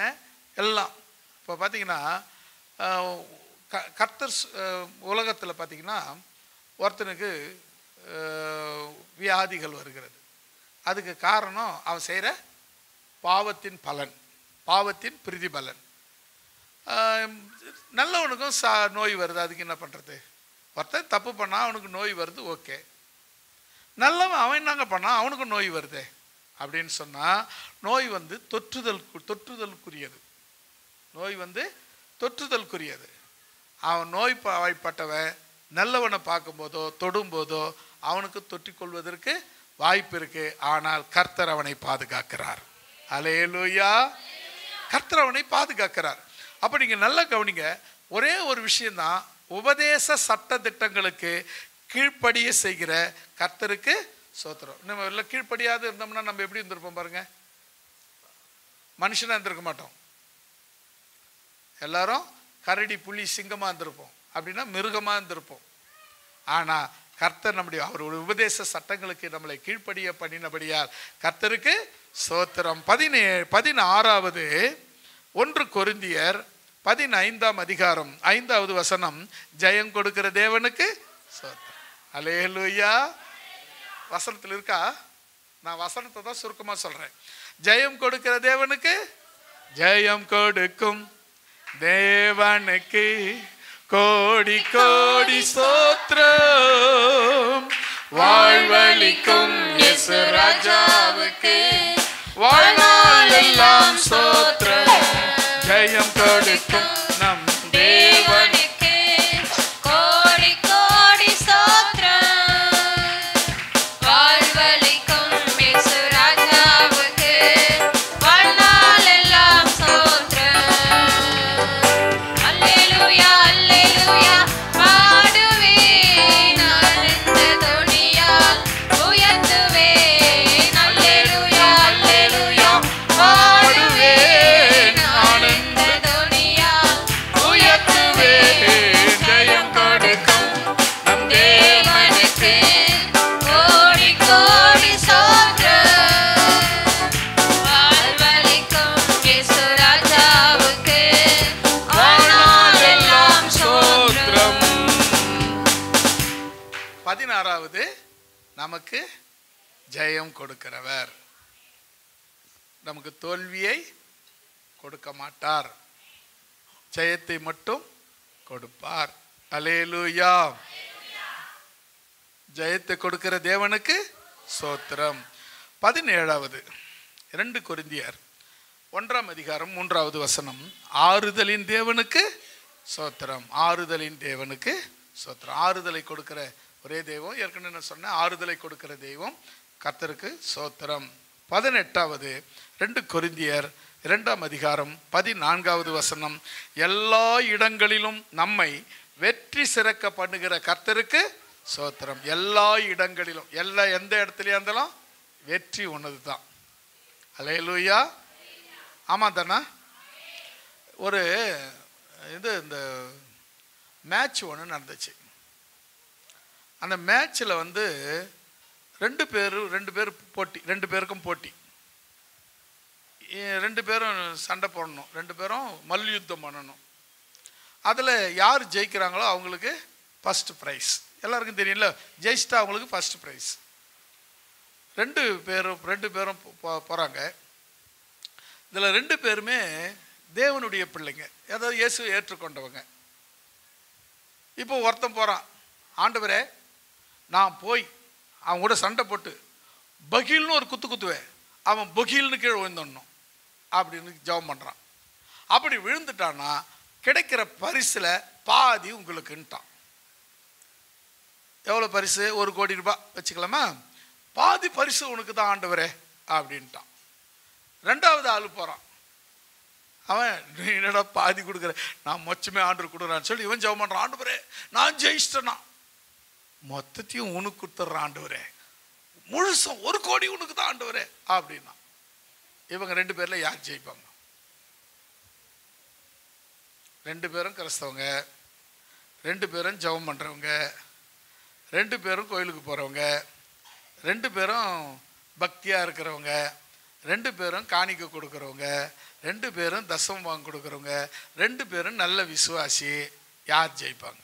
எல்லாம். இப்போ பார்த்தீங்கன்னா கர்த்தர் உலகத்தில் பார்த்தீங்கன்னா ஒருத்தனுக்கு வியாதிகள் வருகிறது. அதுக்கு காரணம் அவன் செய்கிற பாவத்தின் பலன், பாவத்தின் பிரதிபலன். நல்லவனுக்கும் நோய் வருது, அதுக்கு என்ன பண்ணுறது? ஒருத்தன் தப்பு பண்ணால் அவனுக்கு நோய் வருது, ஓகே. நல்லவன் அவன் என்னங்க பண்ணால் அவனுக்கும் நோய் வருது அப்படின்னு சொன்னால் நோய் வந்து தொற்றுதலுக்குரியது. நோய் வந்து தொற்றுதலுக்குரியது. அவன் நோய் வாய்ப்பட்டவன் நல்லவனை பார்க்கும்போதோ தொடும்போதோ அவனுக்கு தொற்றிக்கொள்வதற்கு வாய்ப்பு இருக்கு. ஆனால் கர்த்தர் அவனை பாதுகாக்கிறார். அல்லேலூயா. கர்த்தர் அவனை பாதுகாக்கிறார். அப்போ நீங்கள் நல்லா கவனிங்க, ஒரே ஒரு விஷயந்தான், உபதேச சட்ட திட்டங்களுக்கு கீழ்ப்படிய செய்கிற கர்த்தருக்கு ஸ்தோத்திரம். நம்ம எல்லாம் கீழ்ப்படியாது இருந்தோம்னா நம்ம எப்படி இருந்திருப்போம் பாருங்க. மனுஷனாக இருந்திருக்க மாட்டோம். எல்லாரும் கரடி புலி சிங்கமாக இருந்திருப்போம், அப்படின்னா மிருகமாக இருந்திருப்போம். ஆனால் கர்த்தர் நம்முடைய அவருடைய உபதேச சட்டங்களுக்கு நம்மளை கீழ்ப்படிய பண்ணினபடியால் கர்த்தருக்கு ஸ்தோத்திரம். 16வது 1 கொரிந்தியர் 15ஆம் அதிகாரம் 5வது வசனம், ஜெயம் கொடுக்கிற தேவனுக்கு ஸ்தோத்திரம். அல்லேலூயா. வசனத்தில் இருக்கா? நான் வசனத்தை தான் சுருக்கமாக சொல்கிறேன். ஜெயம் கொடுக்கிற தேவனுக்கு, ஜெயம் கொடுக்கும் தேவனுக்கு கோடி கோடி ஸ்தோத்திரம். வாழ்வளிக்கும் இயேசு ராஜாவுக்கு வாழ்நாள் எல்லாம் ஸ்தோத்திரம். ஜெயம் கொடுக்கும் நம் தேவனுக்கு கோடி கோடி ஸ்தோத்திரம். வாழ்வளிக்கும் இயேசு ராஜாவுக்கு வாழ்நாள் எல்லாம் ஸ்தோத்திரம். அல்லேலூயா அல்லேலூயா பாடுவேன் ஆனந்த துணியால் உயர்த்துவேன். அல்லேலூயா அல்லேலூயா பாடுவேன் ஆனந்த துணியால் உயர்த்துவேன். ஜெயம் கொடுக்கும் நம் தேவனுக்கு கோடி கோடி ஸ்தோத்திரம். வாழ்வளிக்கும் இயேசு ராஜாவுக்கு வாழ்நாள் எல்லாம் ஸ்தோத்திரம். 16வது நமக்கு ஜெயம் கொடுக்கிறவர். நமக்கு தோல்வியை கொடுக்க மாட்டார், ஜெயத்தை மட்டும் கொடுப்பார். அல்லேலூயா. ஜெயத்தை கொடுக்கிற தேவனுக்கு ஸ்தோத்திரம். 17வது 2 கொரிந்தியர் 1ஆம் அதிகாரம் 3வது வசனம், ஆறுதலின் தேவனுக்கு ஸ்தோத்திரம். ஆறுதலின் தேவனுக்கு ஸ்தோத்திரம். ஆறுதலை கொடுக்கிற ஒரே தெய்வம், ஏற்கனவே நான் சொன்னேன், ஆறுதலை கொடுக்கிற தெய்வம் கர்த்தருக்கு ஸ்தோத்திரம். 18வது 2 கொரிந்தியர் 2ஆம் அதிகாரம் 14வது வசனம், எல்லா இடங்களிலும் நம்மை வெற்றி சிறக்க பண்ணுகிற கர்த்தருக்கு ஸ்தோத்திரம். எல்லா இடங்களிலும், எந்த இடத்துலையா இருந்தாலும் வெற்றி ஒன்று தான். அல்லேலூயா. ஆமாம் தானே? ஒரு இந்த மேட்ச் ஒன்று நடந்துச்சு. அந்த மேட்ச்சில் வந்து 2 பேருக்கும் போட்டி. ரெண்டு பேரும் சண்டை போடணும், ரெண்டு பேரும் மல்யுத்தம் பண்ணணும். அதில் யார் ஜெயிக்கிறாங்களோ அவங்களுக்கு ஃபஸ்ட்டு ப்ரைஸ். எல்லாருக்கும் தெரியல, ஜெயிச்சிட்டா அவங்களுக்கு ஃபஸ்ட்டு ப்ரைஸ். ரெண்டு பேரும் போகிறாங்க. இதில் ரெண்டு பேருமே தேவனுடைய பிள்ளைங்க, அதாவது இயேசு ஏற்றுக்கொண்டவங்க. இப்போ ஒருத்தன் போகிறான், ஆண்டவரே நான் போய் அவன் கூட சண்டை போட்டு பகீல்னு ஒரு குத்துவேன், அவன் பகீல்னு கீழே விழுந்துடணும் அப்படின்னு ஜெபம் பண்ணுறான். அப்படி விழுந்துட்டான்னா கிடைக்கிற பரிசில் பாதி உங்களுக்குன்ட்டான். எவ்வளோ பரிசு? 1 கோடி ரூபாய் வச்சுக்கலாமா? பாதி பரிசு உனக்கு தான் ஆண்டவரே அப்படின்ட்டான். ரெண்டாவது ஆள் போகிறான், அவன் நீ என்னடா பாதி கொடுக்குற, நான் மொச்சமே ஆண்டவர் கொடுக்குறான்னு சொல்லி இவன் ஜெபம் பண்ணுறான், ஆண்டவரே நான் ஜெயிச்சிட்டேனா மொத்தத்தையும் உனக்கு கொடுத்துட்றான் ஆண்டவரே, முழுசும் 1 கோடி உனக்கு தான் ஆண்டவரே அப்படின்னா. இவங்க ரெண்டு பேரில் யார் ஜெயிப்பாங்க? ரெண்டு பேரும் கிறிஸ்தவங்க, ரெண்டு பேரும் ஜெபம் பண்ணுறவங்க, ரெண்டு பேரும் கோயிலுக்கு போகிறவங்க, ரெண்டு பேரும் பக்தியாக இருக்கிறவங்க, ரெண்டு பேரும் காணிக்கை கொடுக்குறவங்க, ரெண்டு பேரும் தசமம் வாங்க கொடுக்குறவங்க, ரெண்டு பேரும் நல்ல விசுவாசி. யார் ஜெயிப்பாங்க?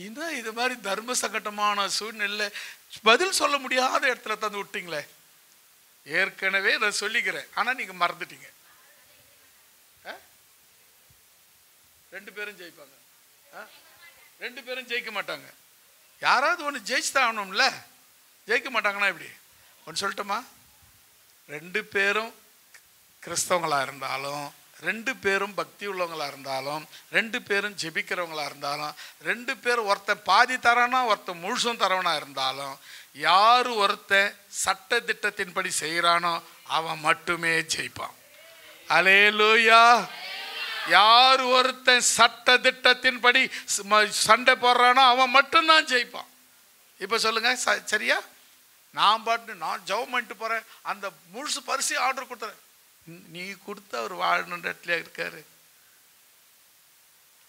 இன்னும் இது மாதிரி தர்ம சங்கடமான சூழ்நிலை பதில் சொல்ல முடியாத இடத்துல தந்து விட்டீங்களே. ஏற்கனவே நான் சொல்லிக்கிறேன், ஆனால் நீங்கள் மறந்துட்டீங்க. ரெண்டு பேரும் ஜெயிப்பாங்க, ரெண்டு பேரும் ஜெயிக்க மாட்டாங்க. யாராவது ஒன்று ஜெயிச்சுதான் ஆகணும்ல, ஜெயிக்க மாட்டாங்கன்னா எப்படி? ஒன்று சொல்லட்டுமா? ரெண்டு பேரும் கிறிஸ்தவங்களாக இருந்தாலும், ரெண்டு பேரும் பக்தி உள்ளவங்களாக இருந்தாலும், ரெண்டு பேரும் ஜெபிக்கிறவங்களாக இருந்தாலும், ரெண்டு பேரும் ஒருத்தன் பாதி தரனா ஒருத்தன் முழுசும் தரவனா இருந்தாலும், யார் ஒருத்தன் சட்ட திட்டத்தின்படி செய்கிறானோ அவன் மட்டுமே ஜெயிப்பான். அல்லேலூயா. யார் ஒருத்தன் சட்ட திட்டத்தின்படி சண்டை போடுறானோ அவன் மட்டும்தான் ஜெயிப்பான். இப்போ சொல்லுங்க, சரியா? நான் பாட்டு நான் ஜெபம் பண்ணிட்டு போகிறேன், அந்த முழுசு பரிசு ஆர்டர் கொடுத்துறேன். நீ கொடுத்து அவர் வாழணுன்ற இடத்துல இருக்காரு,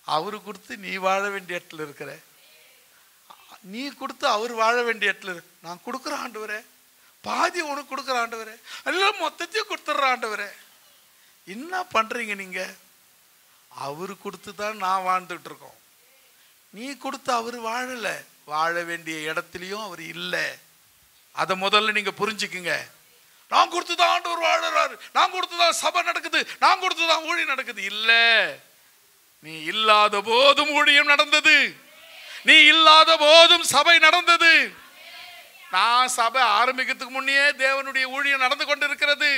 அவரு கொடுத்து நீ வாழ வேண்டிய இடத்துல இருக்கிற, நீ கொடுத்து அவர் வாழ வேண்டிய இடத்துல நான் கொடுக்குற ஆண்டவரே, பாதி உனக்கு கொடுக்குற ஆண்டவரே, எல்லாம் மொத்தத்தையும் கொடுத்துட்ற ஆண்டவரே. என்ன பண்ணுறீங்க நீங்கள்? அவரு கொடுத்து தான் நான் வாழ்ந்துட்டு இருக்கோம், நீ கொடுத்து அவர் வாழலை, வாழ வேண்டிய இடத்துலையும் அவர் இல்லை. அதை முதல்ல நீங்க புரிஞ்சுக்குங்க. நான் கொடுத்துதான் ஆண்டவர் வாழறாரு, நான் கொடுத்துதான் சபை நடக்குது, நான் கொடுத்துதான் ஊழியம் நடக்குது. இல்ல, நீ இல்லாத போதும் ஊழியம் நடந்தது, நீ இல்லாத போதும் சபை நடந்தது. நான் சபை ஆரம்பிக்கிறதுக்கு முன்னே தேவனுடைய ஊழியம் நடந்து கொண்டிருக்கிறது.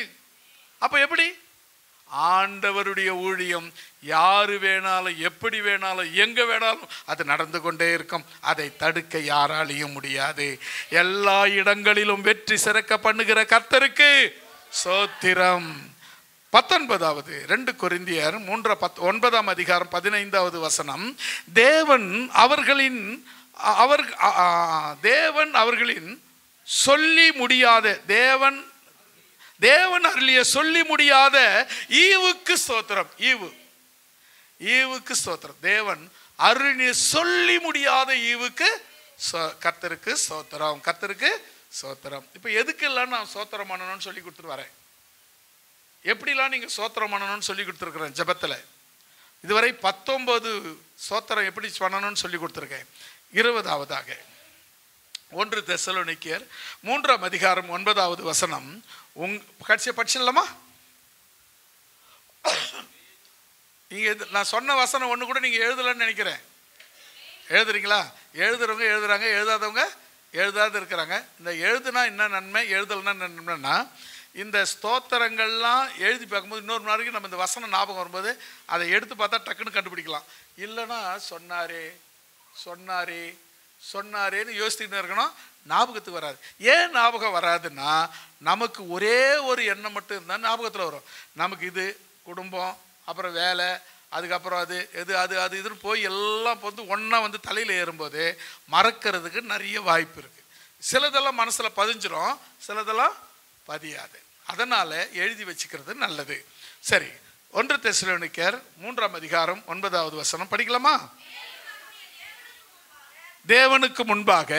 அப்ப எப்படி? ஆண்டவருடைய ஊழியம் யாரு வேணாலும் எப்படி வேணாலும் எங்க வேணாலும் அது நடந்து கொண்டே இருக்கும். அதை தடுக்க யாராலையும் முடியாது. எல்லா இடங்களிலும் வெற்றி சிறக்க பண்ணுகிற கர்த்தருக்கு ஸ்தோத்திரம். 19வது 2 கொரிந்தியர் 9ஆம் அதிகாரம் 15வது வசனம். தேவன் அவர்களின் சொல்லி முடியாத தேவன் அருளிய சொல்லி முடியாத ஈவுக்கு ஸ்தோத்திரம். ஈவுக்கு ஸ்தோத்திரம். தேவன் அருளிய சொல்லி முடியாத ஈவுக்கு கர்த்தருக்கு ஸ்தோத்திரம், கர்த்தருக்கு ஸ்தோத்திரம். இப்போ எதுக்கெல்லாம் நான் ஸ்தோத்திரம் பண்ணணும்னு சொல்லி கொடுத்துட்டு வரேன், எப்படிலாம் நீங்கள் ஸ்தோத்திரம் பண்ணணும்னு சொல்லி கொடுத்துருக்குறேன். ஜெபத்தில் இதுவரை 19 ஸ்தோத்திரம் எப்படி பண்ணணும்னு சொல்லி கொடுத்துருக்கேன். 20வதாக 1 தெசலோனிக்கேயர் 3ஆம் அதிகாரம் 9வது வசனம். கடைசியை படிச்சிடலாமா? நீங்கள் நான் சொன்ன வசனம் ஒன்று கூட நீங்கள் எழுதலன்னு நினைக்கிறேன். எழுதுறீங்களா? எழுதுறவங்க எழுதுறாங்க, எழுதாதவங்க எழுதாது இருக்கிறாங்க. இந்த எழுதுனா என்ன நன்மை, எழுதலைன்னா என்ன நன்மைன்னா, இந்த ஸ்தோத்திரங்கள்லாம் எழுதி பார்க்கும்போது இன்னொரு நாளைக்கு நம்ம இந்த வசனம் ஞாபகம் வரும்போது அதை எடுத்து பார்த்தா டக்குன்னு கண்டுபிடிக்கலாம். இல்லைன்னா சொன்னாரேன்னு யோசிச்சுட்டு இருக்கணும், ஞாபகத்துக்கு வராது. ஏன் ஞாபகம் வராதுன்னா, நமக்கு ஒரே ஒரு எண்ணம் மட்டும் இருந்தால் ஞாபகத்தில் வரும். நமக்கு இது குடும்பம், அப்புறம் வேலை, அதுக்கப்புறம் அது இதுன்னு போய் எல்லாம் ஒன்றா தலையில் ஏறும்போது மறக்கிறதுக்கு நிறைய வாய்ப்பு இருக்குது. சிலதெல்லாம் மனசில் பதிஞ்சிரும், சிலதெல்லாம் பதியாது. அதனால் எழுதி வச்சுக்கிறது நல்லது. சரி, 1 தெசலோனிக்கேயர் 3ஆம் அதிகாரம் 9வது வசனம் படிக்கலாமா? தேவனுக்கு முன்பாக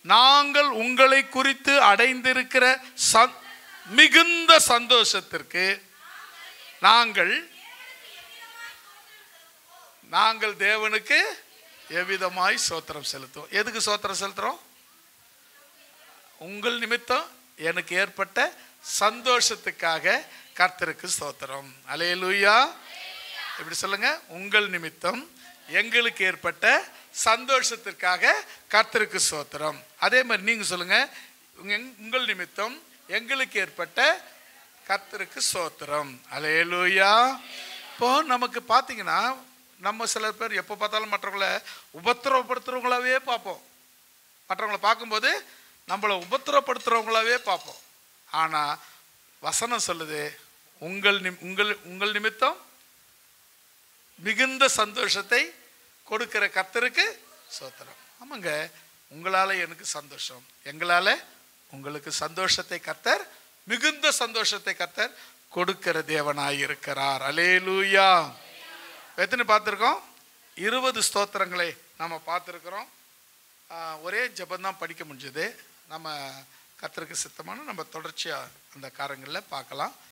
நாங்கள் உங்களை குறித்து அடைந்திருக்கிற மிகுந்த சந்தோஷத்திற்கு நாங்கள் தேவனுக்கு எவ்விதமாய் ஸ்தோத்திரம் செலுத்துவோம். எதுக்கு ஸ்தோத்திரம் செலுத்துறோம்? உங்கள் நிமித்தம் எனக்கு ஏற்பட்ட சந்தோஷத்துக்காக கர்த்தருக்கு ஸ்தோத்திரம். அல்லேலூயா. இப்படி சொல்லுங்க, உங்கள் நிமித்தம் எங்களுக்கு ஏற்பட்ட சந்தோஷத்திற்காக கர்த்தருக்கு ஸ்தோத்திரம். அதே மாதிரி நீங்க சொல்லுங்க, உங்கள் நிமித்தம் எங்களுக்கு ஏற்பட்ட கர்த்தருக்கு ஸ்தோத்திரம். அல்லேலூயா. இப்போ நமக்கு பார்த்தீங்கன்னா, நம்ம சில பேர் எப்போ பார்த்தாலும் மற்றவங்களை உபத்திரவப்படுத்துறவங்களாவே பார்ப்போம். மற்றவங்களை பார்க்கும்போது நம்மளை உபத்திரவப்படுத்துறவங்களாவே பார்ப்போம். ஆனால் வசனம் சொல்லுது, உங்கள் நிமித்தம் மிகுந்த சந்தோஷத்தை கொடுக்கிற கர்த்தருக்கு ஸ்தோத்திரம். ஆமாங்க, உங்களால் எனக்கு சந்தோஷம், எங்களால் உங்களுக்கு சந்தோஷத்தை கர்த்தர், மிகுந்த சந்தோஷத்தை கர்த்தர் கொடுக்கிற தேவனாய் இருக்கிறார். அல்லேலூயா. எத்தனை பார்த்துருக்கோம்? 20 ஸ்தோத்திரங்களை நம்ம பார்த்துருக்குறோம். ஒரே ஜெபந்தான் படிக்க முடிஞ்சது. நம்ம கர்த்தருக்கு சித்தமான நம்ம தொடர்ச்சியாக அந்த காரியங்களில் பார்க்கலாம்.